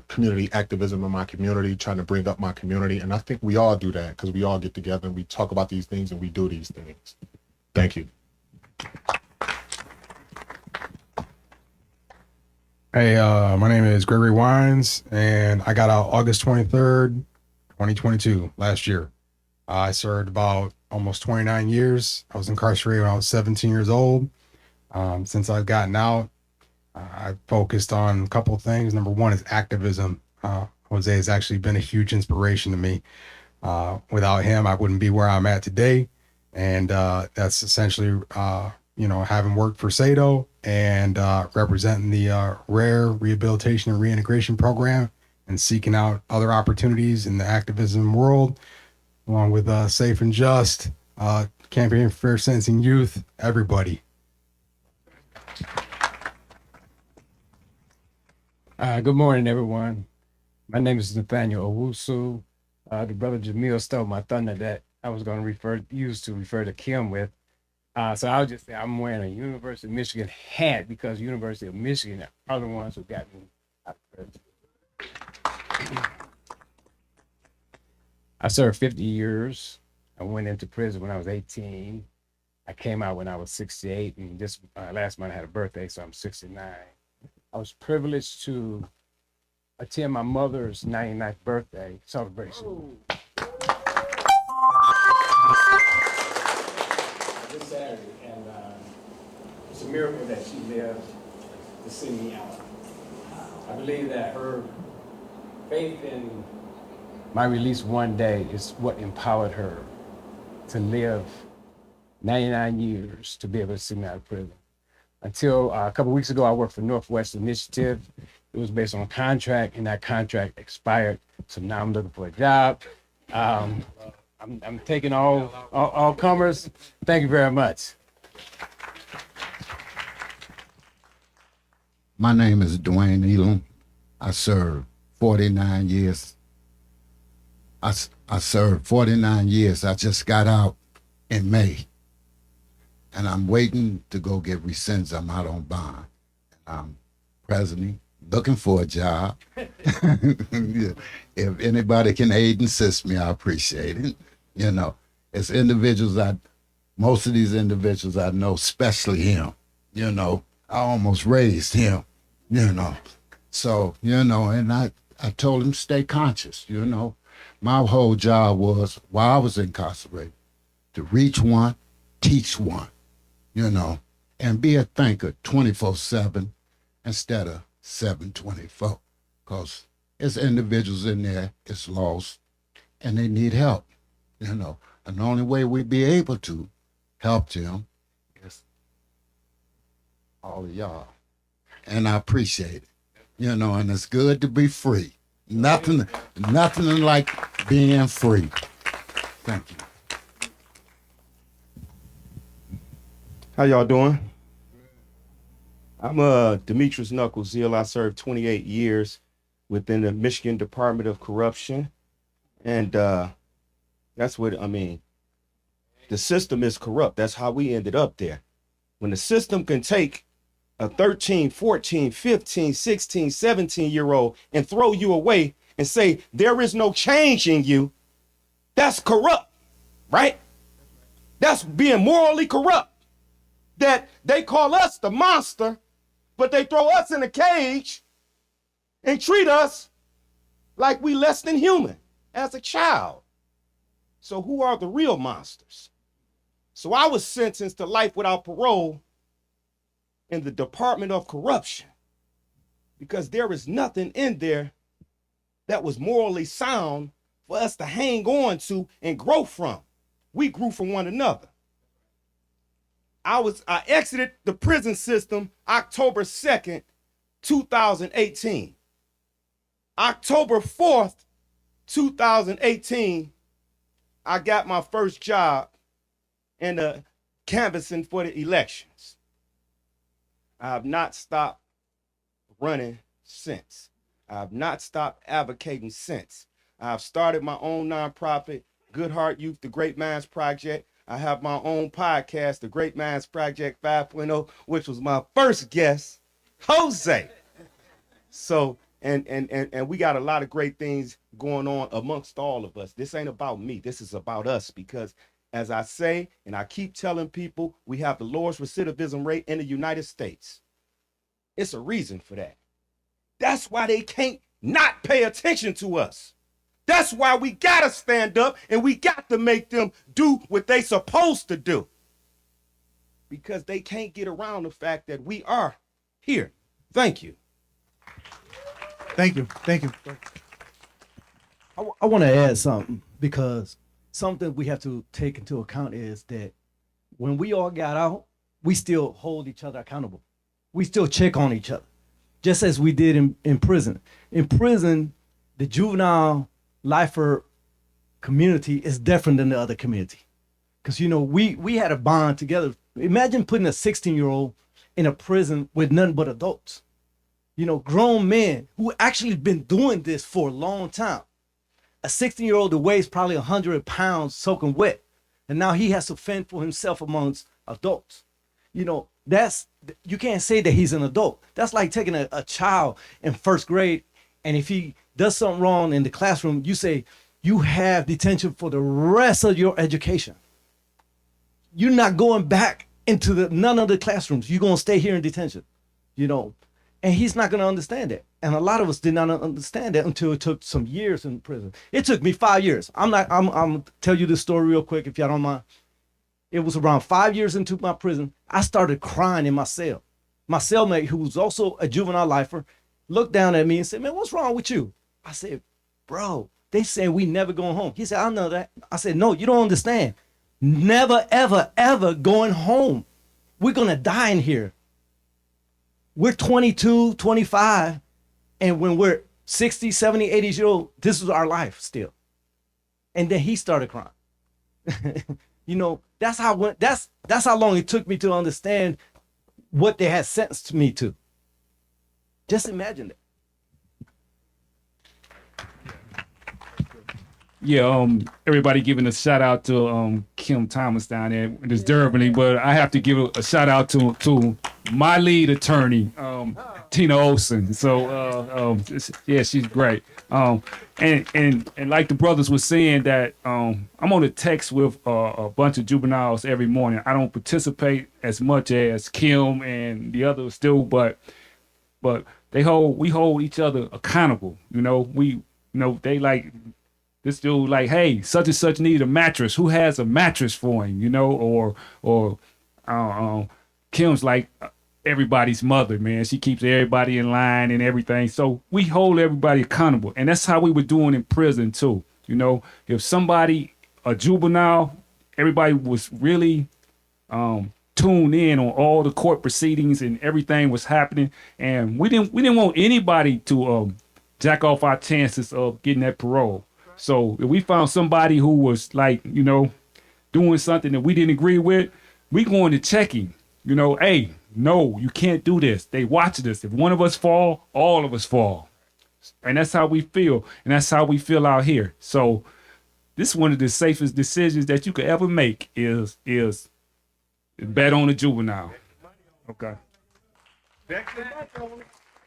community activism in my community, trying to bring up my community. And I think we all do that because we all get together and we talk about these things and we do these things. Thank you. Hey, my name is Gregory Wines, and I got out August 23rd, 2022, last year. I served about almost 29 years. I was incarcerated when I was 17 years old. Since I've gotten out, I focused on a couple of things. Number one is activism. Jose has actually been a huge inspiration to me. Without him, I wouldn't be where I'm at today. And that's essentially, having worked for SATO and representing the Rare Rehabilitation and Reintegration Program and seeking out other opportunities in the activism world, along with Safe and Just, Campaign for Fair Sentencing Youth, everybody. Good morning, everyone. My name is Nathaniel Owusu. The brother Jamil stole my thunder that I was going to use to refer to Kim with. So I'll just say I'm wearing a University of Michigan hat because University of Michigan are the ones who got me out of prison. I served 50 years. I went into prison when I was 18. I came out when I was 68, and this last month I had a birthday, so I'm 69. I was privileged to attend my mother's 99th birthday celebration. This Saturday, and it's a miracle that she lived to see me out. I believe that her faith in my release one day is what empowered her to live 99 years to be able to see me out of prison. Until a couple of weeks ago, I worked for Northwest Initiative. It was based on a contract, and that contract expired. So now I'm looking for a job. I'm taking all comers. Thank you very much. My name is Dwayne Elam. I served 49 years. I served 49 years. I just got out in May. And I'm waiting to go get rescinds. I'm out on bond. I'm presently looking for a job. If anybody can aid and assist me, I appreciate it. It's individuals most of these individuals I know, especially him, I almost raised him, So, and I told him stay conscious, My whole job was, while I was incarcerated, to reach one, teach one, and be a thinker 24/7 instead of 7/24. Because there's individuals in there that's lost and they need help, And the only way we'd be able to help them is all of y'all. And I appreciate it, and it's good to be free. Nothing like being free. Thank you. How y'all doing? I'm Demetrius Knuckles Hill. I served 28 years within the Michigan Department of Corruption. And that's what, the system is corrupt. That's how we ended up there. When the system can take a 13, 14, 15, 16, 17-year-old and throw you away and say, there is no change in you, that's corrupt, right? That's being morally corrupt. That they call us the monster, but they throw us in a cage and treat us like we less than human as a child. So who are the real monsters? So I was sentenced to life without parole in the Department of Corruption because there is nothing in there that was morally sound for us to hang on to and grow from. We grew from one another. I exited the prison system October 2nd, 2018. October 4th, 2018, I got my first job in the canvassing for the elections. I have not stopped running since. I have not stopped advocating since. I've started my own nonprofit, Good Heart Youth, the Great Minds Project. I have my own podcast, the Great Minds Project 5.0, which was my first guest, Jose. So, and we got a lot of great things going on amongst all of us. This ain't about me. This is about us because, as I say, and I keep telling people, we have the lowest recidivism rate in the United States. It's a reason for that. That's why they can't not pay attention to us. That's why we gotta stand up and we got to make them do what they supposed to do. Because they can't get around the fact that we are here. Thank you. Thank you. Thank you. I want to add something because something we have to take into account is that when we all got out, we still hold each other accountable. We still check on each other, just as we did in prison. In prison, the juvenile lifer community is different than the other community. Because, you know, we had a bond together. Imagine putting a 16-year-old in a prison with nothing but adults. You know, grown men who actually been doing this for a long time. A 16-year-old that weighs probably 100 pounds soaking wet. And now he has to fend for himself amongst adults. You know, you can't say that he's an adult. That's like taking a child in first grade, and if he does something wrong in the classroom, you say, you have detention for the rest of your education. You're not going back into none of the classrooms. You're going to stay here in detention, you know. And he's not going to understand that. And a lot of us did not understand that until it took some years in prison. It took me 5 years. I'm tell you this story real quick if y'all don't mind. It was around 5 years into my prison. I started crying in my cell. My cellmate, who was also a juvenile lifer, looked down at me and said, man, what's wrong with you? I said, bro, they saying we never going home. He said, I know that. I said, no, you don't understand. Never, ever, ever going home. We're going to die in here. We're 22, 25, and when we're 60, 70, 80 years old, this is our life still. And then he started crying. You know, that's how long it took me to understand what they had sentenced me to. Just imagine that. Yeah, everybody giving a shout out to Kim Thomas down there deservingly, but I have to give a shout out to my lead attorney, Tina Olsen. So yeah, she's great. And like the brothers were saying that I'm on a text with a bunch of juveniles every morning. I don't participate as much as Kim and the others do, but we hold each other accountable. You know, they like. This dude like, hey, such and such need a mattress. Who has a mattress for him? You know, or Kim's like everybody's mother, man. She keeps everybody in line and everything. So we hold everybody accountable, and that's how we were doing in prison too. You know, if somebody a juvenile, everybody was really tuned in on all the court proceedings and everything was happening, and we didn't want anybody to jack off our chances of getting that parole. So if we found somebody who was like, you know, doing something that we didn't agree with, we going to check him. You know, hey, no, you can't do this. They watching us. If one of us fall, all of us fall. And that's how we feel. And that's how we feel out here. So this is one of the safest decisions that you could ever make is bet on a juvenile. Okay.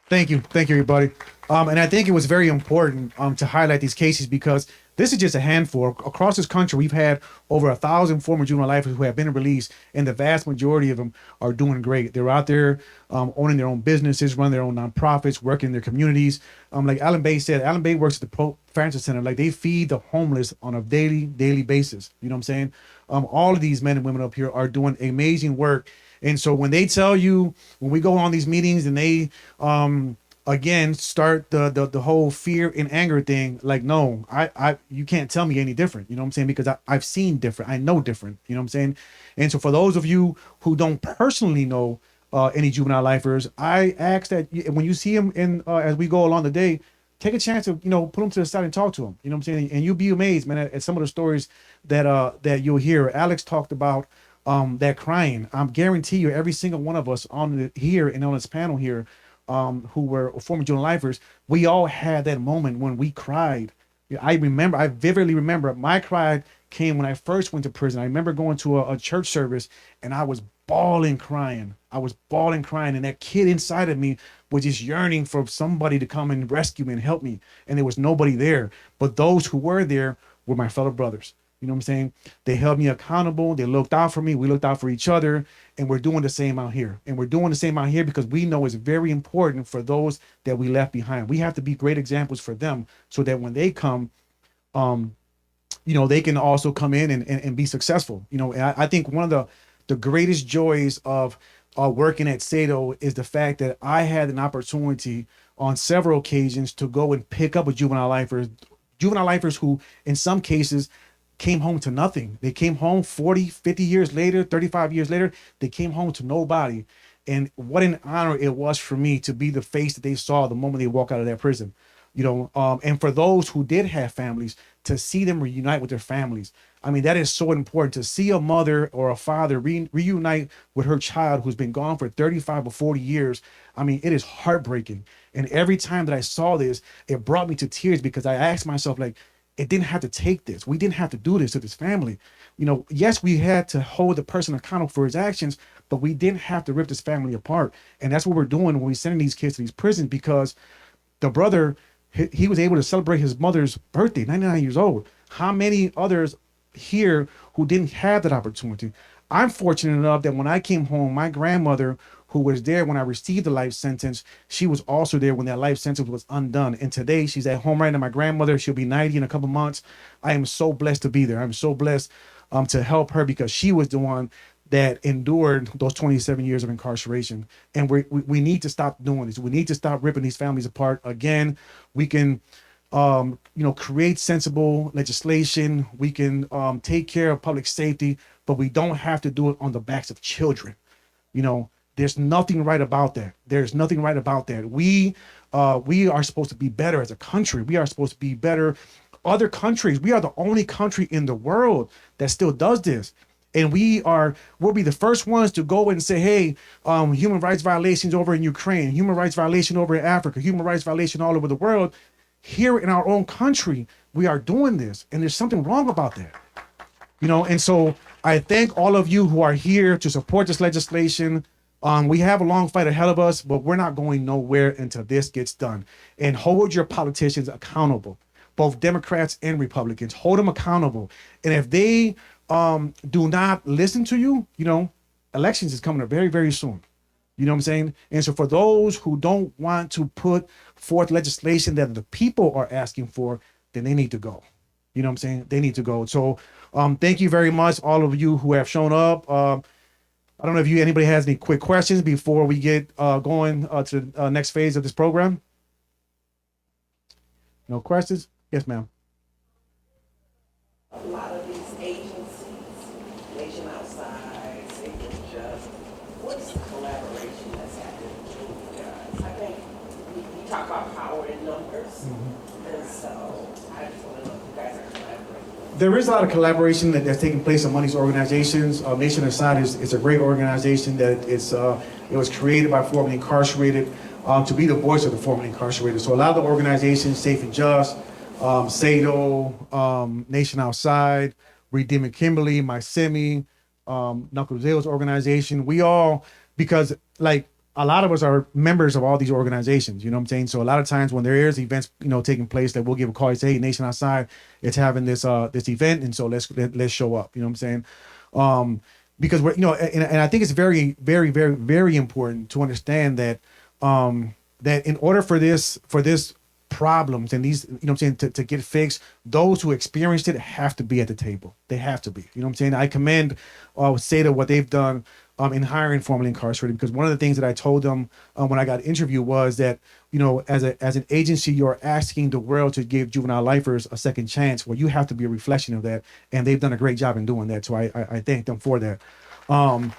Thank you, everybody. And I think it was very important to highlight these cases because this is just a handful. Across this country, we've had over 1,000 former juvenile lifers who have been released, and the vast majority of them are doing great. They're out there owning their own businesses, running their own nonprofits, working in their communities. Like Alan Bay said, Alan Bay works at the Pope Francis Center. Like they feed the homeless on a daily basis. You know what I'm saying? All of these men and women up here are doing amazing work. And so when they tell you, when we go on these meetings and they again start the whole fear and anger thing, like, no, you can't tell me any different. You know what I'm saying? Because I've seen different. I know different. You know what I'm saying? And so for those of you who don't personally know any juvenile lifers, I ask that when you see them as we go along the day, take a chance to, you know, put them to the side and talk to them. You know what I'm saying? And you'll be amazed, man, at some of the stories that you'll hear. Alex talked about that crying. I guarantee you, every single one of us here and on this panel here, who were former juvenile lifers, we all had that moment when we cried. I vividly remember my cry came when I first went to prison. I remember going to a church service and I was bawling, crying. I was bawling, crying, and that kid inside of me was just yearning for somebody to come and rescue me and help me. And there was nobody there, but those who were there were my fellow brothers. You know what I'm saying? They held me accountable. They looked out for me. We looked out for each other, and we're doing the same out here. And we're doing the same out here because we know it's very important for those that we left behind. We have to be great examples for them so that when they come, they can also come in and be successful. And I think one of the greatest joys of working at SATO is the fact that I had an opportunity on several occasions to go and pick up with juvenile lifers who, in some cases, came home to nothing. They came home 40, 50 years later, 35 years later, they came home to nobody. And what an honor it was for me to be the face that they saw the moment they walk out of that prison. And for those who did have families, to see them reunite with their families. I mean, that is so important, to see a mother or a father reunite with her child who's been gone for 35 or 40 years. I mean, it is heartbreaking. And every time that I saw this, it brought me to tears because I asked myself, like, it didn't have to take this. We didn't have to do this to this family. Yes, we had to hold the person accountable for his actions, but we didn't have to rip this family apart. And that's what we're doing when we're sending these kids to these prisons, because the brother, he was able to celebrate his mother's birthday, 99 years old. How many others here who didn't have that opportunity? I'm fortunate enough that when I came home, my grandmother, who was there when I received the life sentence, she was also there when that life sentence was undone. And today she's at home right now. My grandmother, she'll be 90 in a couple months. I am so blessed to be there. I'm so blessed to help her because she was the one that endured those 27 years of incarceration. And we need to stop doing this. We need to stop ripping these families apart. Again, we can create sensible legislation. We can take care of public safety, but we don't have to do it on the backs of children. There's nothing right about that. There's nothing right about that. We are supposed to be better as a country. We are supposed to be better. Other countries, we are the only country in the world that still does this. And we'll be the first ones to go and say, hey, human rights violations over in Ukraine, human rights violation over in Africa, human rights violation all over the world. Here in our own country, we are doing this. And there's something wrong about that. And so I thank all of you who are here to support this legislation. We have a long fight ahead of us, but we're not going nowhere until this gets done. And hold your politicians accountable, both Democrats and Republicans. Hold them accountable. And if they do not listen to you, elections is coming up very, very soon. You know what I'm saying? And so for those who don't want to put forth legislation that the people are asking for, then they need to go. You know what I'm saying? They need to go. So thank you very much, all of you who have shown up. I don't know if anybody has any quick questions before we get going to the next phase of this program. No questions? Yes, ma'am. A lot of these agencies, Nation Outside, Sacred Just, what's the collaboration that's happening between you guys? I think we talk about power in numbers, and so I just want to know if you guys are collaborating. There is a lot of collaboration that's taking place among these organizations. Nation Outside is a great organization that it was created by formerly incarcerated to be the voice of the formerly incarcerated. So a lot of the organizations, Safe and Just, SATO, Nation Outside, Redeeming Kimberly, MySemi, Knuckles Zale's organization, we all, because like a lot of us are members of all these organizations, you know what I'm saying? So a lot of times when there is events, taking place, that we'll give a call and say, hey, Nation Outside, it's having this event, and so let's show up, you know what I'm saying? Because we're, and I think it's very, very, very, very important to understand that that in order for this problems and these, to get fixed, those who experienced it have to be at the table. They have to be, you know what I'm saying? I commend SATA what they've done in hiring formerly incarcerated, because one of the things that I told them when I got interviewed was that, as an agency, you're asking the world to give juvenile lifers a second chance. Well, you have to be a reflection of that, and they've done a great job in doing that. So I thank them for that. And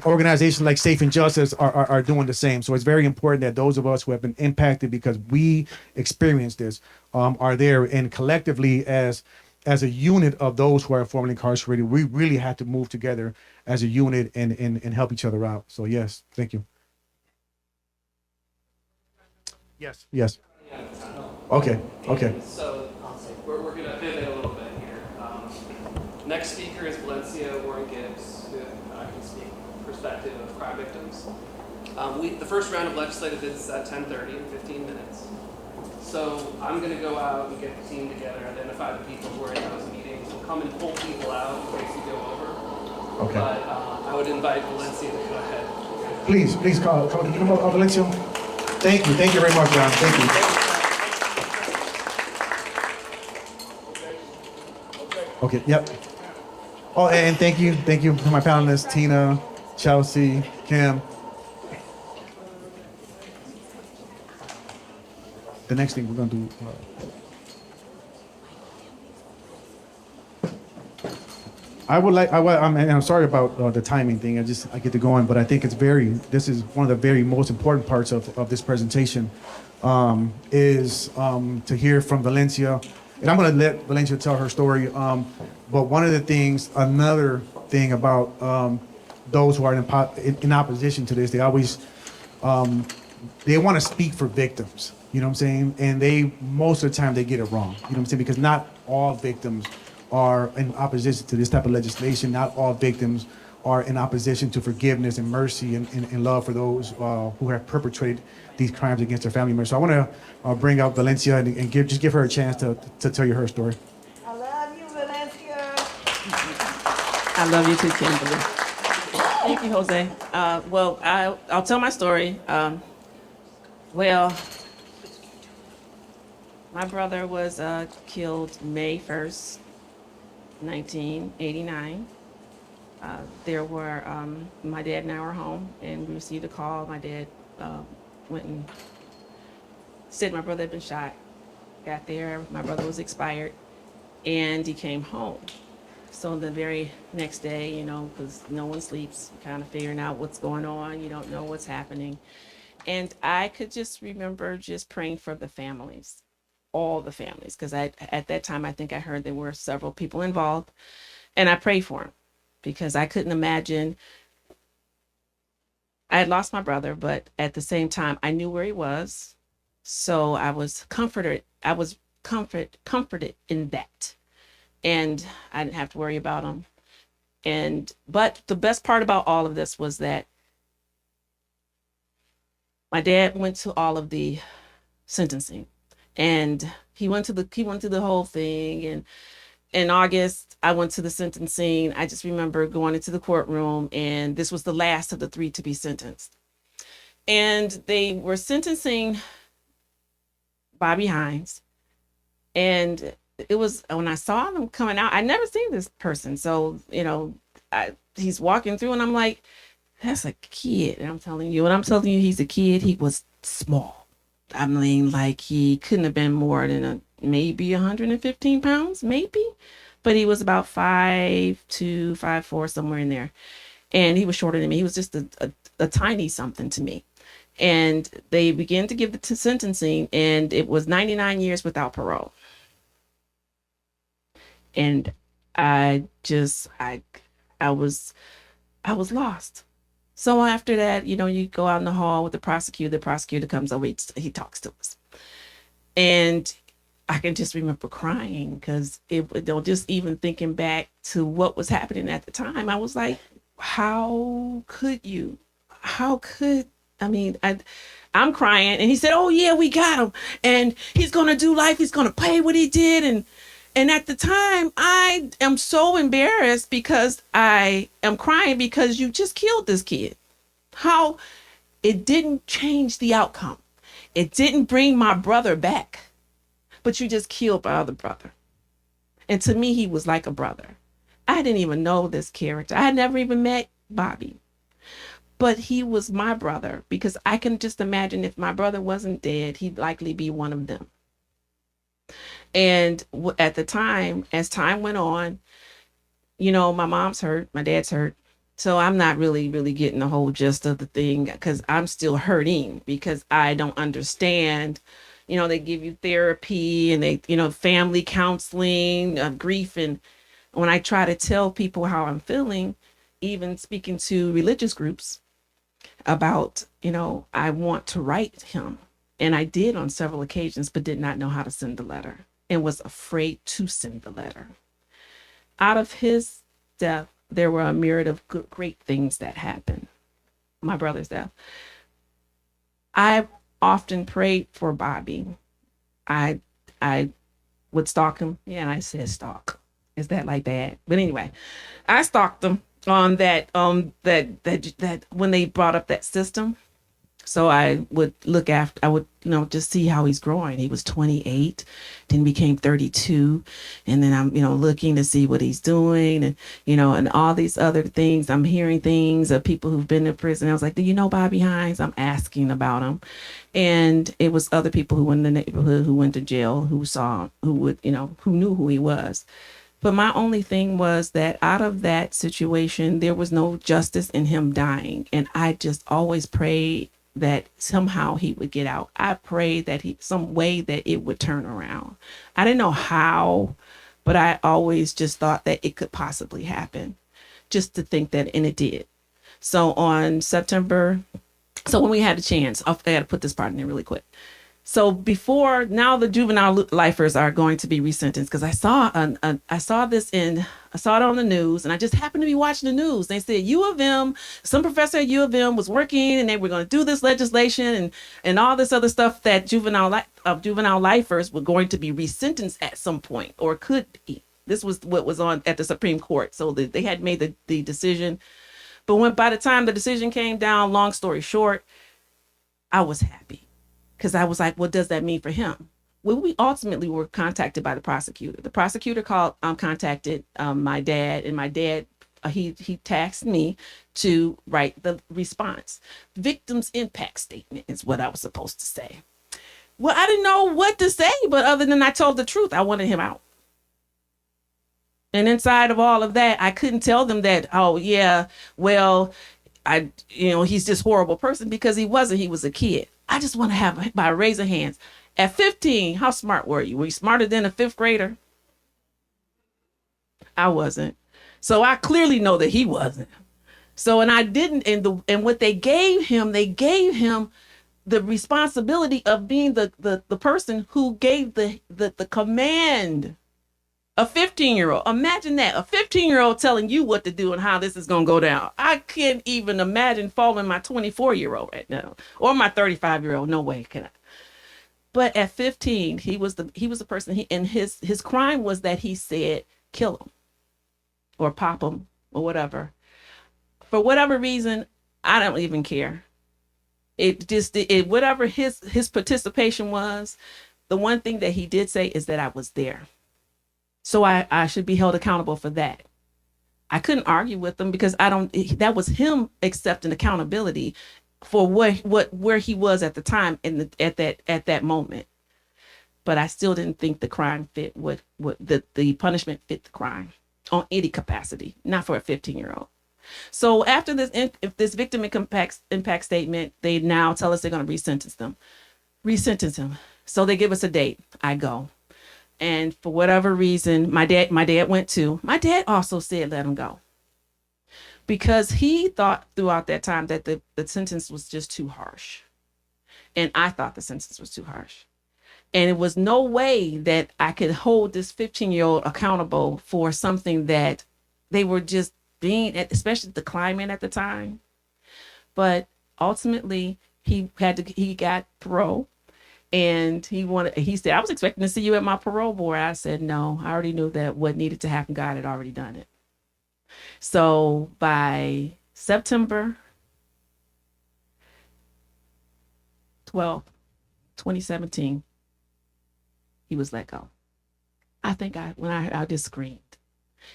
organizations like Safe and Justice are doing the same. So it's very important that those of us who have been impacted because we experienced this are there, and collectively as as a unit of those who are formerly incarcerated, we really have to move together as a unit and help each other out. So yes, thank you. Yes. Yes. Okay. Okay. So we're going to pivot a little bit here. Next speaker is Valencia Warren Gibbs, who can speak perspective of crime victims. The first round of legislative is at 10:30 in 15 minutes. So I'm going to go out and get the team together, identify the people who are in those meetings. We'll come and pull people out in case we go over. Okay. But I would invite Valencia to go ahead. Please call Valencia. Thank you very much, John. Thank you. Okay. Yep. Oh, and thank you to my panelists, Tina, Chelsea, Kim. The next thing we're gonna do. I'm sorry about the timing thing. I get to going, but I think this is one of the very most important parts of this presentation, is to hear from Valencia. And I'm going to let Valencia tell her story. But another thing about those who are in opposition to this, they always, they want to speak for victims. You know what I'm saying? And most of the time they get it wrong. You know what I'm saying? Because not all victims are in opposition to this type of legislation. Not all victims are in opposition to forgiveness and mercy and love for those who have perpetrated these crimes against their family members. So I want to bring out Valencia and give her a chance to tell you her story. I love you, Valencia. I love you too, Kimberly. Thank you, Jose. Well, I'll tell my story. My brother was killed May 1st, 1989. My dad and I were home, and we received a call. My dad went and said my brother had been shot. Got there, my brother was expired, and he came home. So the very next day, because no one sleeps, kind of figuring out what's going on. You don't know what's happening. And I could just remember just praying for the families, all the families, because at that time, I think I heard there were several people involved, and I prayed for them because I couldn't imagine. I had lost my brother, but at the same time, I knew where he was. So I was comforted. I was comforted in that. And I didn't have to worry about him. But the best part about all of this was that my dad went to all of the sentencing, and he went through the whole thing. And in August, I went to the sentencing. I just remember going into the courtroom, and this was the last of the 3 to be sentenced. And they were sentencing Bobby Hines. And it was, when I saw them coming out, I'd never seen this person. So, he's walking through, and I'm like, that's a kid. And I'm telling you, he's a kid. He was small. I mean, like, he couldn't have been more than maybe 115 pounds, maybe. But he was about 5'2", 5'4", somewhere in there. And he was shorter than me. He was just a tiny something to me. And they began to give the sentencing, and it was 99 years without parole. And I was lost. So after that, you go out in the hall with the prosecutor comes over, he talks to us. And I can just remember crying because just even thinking back to what was happening at the time, I was like, how could you? I'm crying. And he said, oh yeah, we got him. And he's going to do life. He's going to pay what he did. And at the time, I am so embarrassed because I am crying because you just killed this kid. How it didn't change the outcome. It didn't bring my brother back, but you just killed my other brother. And to me, he was like a brother. I didn't even know this character. I had never even met Bobby, but he was my brother because I can just imagine if my brother wasn't dead, he'd likely be one of them. And at the time, as time went on, my mom's hurt, my dad's hurt. So I'm not really getting the whole gist of the thing because I'm still hurting because I don't understand, You know, they give you therapy and they, you know, family counseling, grief. And when I try to tell people how I'm feeling, even speaking to religious groups about, you know, I want to write him. And I did on several occasions, but did not know how to send the letter and was afraid to send the letter. Out of his death, there were a myriad of great things that happened. My brother's death. I often prayed for Bobby. I would stalk him. Yeah, and I said stalk. Is that like bad? But anyway, I stalked him on that when they brought up that system. So I would look after, I would, you know, just see how he's growing. He was 28, then became 32. And then I'm, you know, looking to see what he's doing and, you know, and all these other things. I'm hearing things of people who've been in prison. I was like, do you know Bobby Hines? I'm asking about him. And it was other people who were in the neighborhood who went to jail, who saw, who would, you know, who knew who he was. But my only thing was that out of that situation, there was no justice in him dying. And I just always prayed that somehow he would get out. I prayed that some way that it would turn around. I didn't know how, but I always just thought that it could possibly happen, just to think that, and it did. So on September, so when we had a chance, I got to put this part in there really quick. So before, now the juvenile lifers are going to be resentenced, because I saw I saw it on the news, and I just happened to be watching the news. They said U of M, some professor at U of M was working, and they were going to do this legislation and all this other stuff that juvenile lifers were going to be resentenced at some point, or could be. This was what was on at the Supreme Court. So they had made the decision. But by the time the decision came down, long story short, I was happy. Because I was like, what does that mean for him? Well, we ultimately were contacted by the prosecutor. The prosecutor contacted my dad, and my dad, he tasked me to write the response. Victim's impact statement is what I was supposed to say. Well, I didn't know what to say, but other than I told the truth, I wanted him out. And inside of all of that, I couldn't tell them that, oh yeah, well, he's this horrible person, because he wasn't. He was a kid. I just want to have, by raise of hands, at 15, how smart were you? Were you smarter than a fifth grader? I wasn't. So I clearly know that he wasn't. So, and I didn't, and what they gave him the responsibility of being the person who gave the command. A 15-year-old, imagine that, a 15-year-old telling you what to do and how this is going to go down. I can't even imagine following my 24-year-old right now, or my 35-year-old. No way can I. But at 15, he was the person, and his crime was that he said, kill him or pop him or whatever. For whatever reason, I don't even care. Whatever his participation was, the one thing that he did say is that I was there. So I should be held accountable for that. I couldn't argue with him, because that was him accepting accountability for where he was at the time at that moment. But I still didn't think the crime fit what the punishment fit the crime on any capacity, not for a 15-year-old. So after this victim impact statement, they now tell us they're going to resentence him. So they give us a date. I go. And for whatever reason, my dad went too. My dad also said, let him go. Because he thought throughout that time that the sentence was just too harsh. And I thought the sentence was too harsh. And it was no way that I could hold this 15-year-old accountable for something that they were just being, especially the climate at the time. But ultimately, he got parole. And he said, I was expecting to see you at my parole board. I said, no, I already knew that what needed to happen, God had already done it. So by September 12th, 2017, he was let go. I think I just screamed,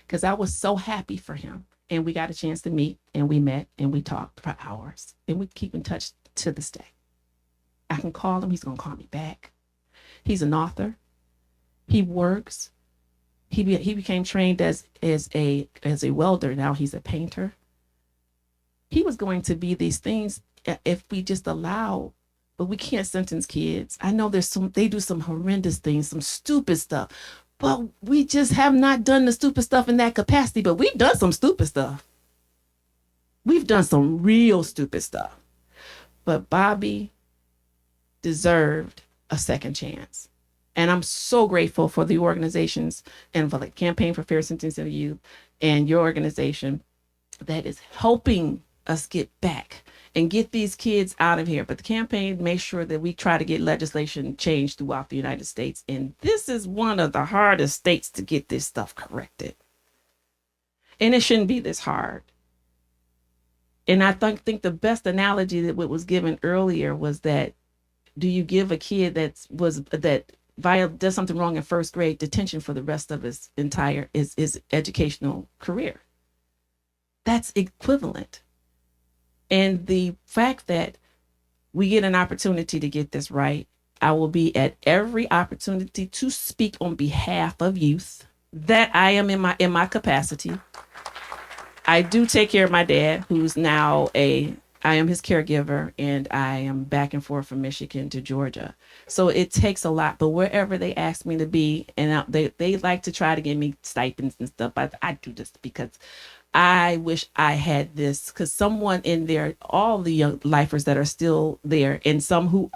because I was so happy for him. And we got a chance to meet, and we met, and we talked for hours, and we keep in touch to this day. I can call him. He's going to call me back. He's an author. He works. He became trained as a welder. Now he's a painter. He was going to be these things if we just allow but we can't sentence kids. I know they do some horrendous things, some stupid stuff, but we just have not done the stupid stuff in that capacity. But we've done some stupid stuff. We've done some real stupid stuff. But Bobby deserved a second chance. And I'm so grateful for the organizations and for the Campaign for Fair Sentencing of Youth and your organization that is helping us get back and get these kids out of here. But the campaign makes sure that we try to get legislation changed throughout the United States. And this is one of the hardest states to get this stuff corrected. And it shouldn't be this hard. And I think the best analogy that what was given earlier was that, do you give a kid that does something wrong in first grade detention for the rest of his entire his educational career? That's equivalent. And the fact that we get an opportunity to get this right, I will be at every opportunity to speak on behalf of youth that I am in my capacity. I do take care of my dad, who's now I am his caregiver, and I am back and forth from Michigan to Georgia. So it takes a lot, but wherever they ask me to be, and they like to try to give me stipends and stuff, but I do this because I wish I had this, because someone in there, all the young lifers that are still there, and some who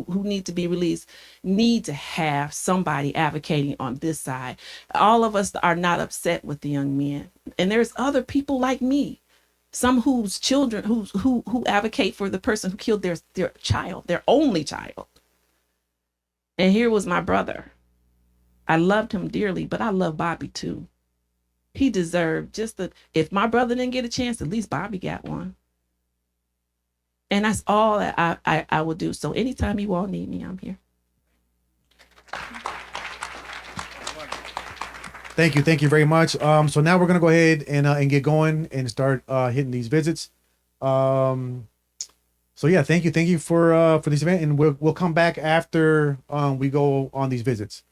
need to be released, need to have somebody advocating on this side. All of us are not upset with the young men, and there's other people like me, some whose children who advocate for the person who killed their child, their only child. And here was my brother. I loved him dearly, but I love Bobby too. He deserved if my brother didn't get a chance, at least Bobby got one. And that's all that I will do. So anytime you all need me, I'm here. Thank you very much. So now we're gonna go ahead and get going and start hitting these visits. So yeah, thank you for this event, and we'll come back after we go on these visits.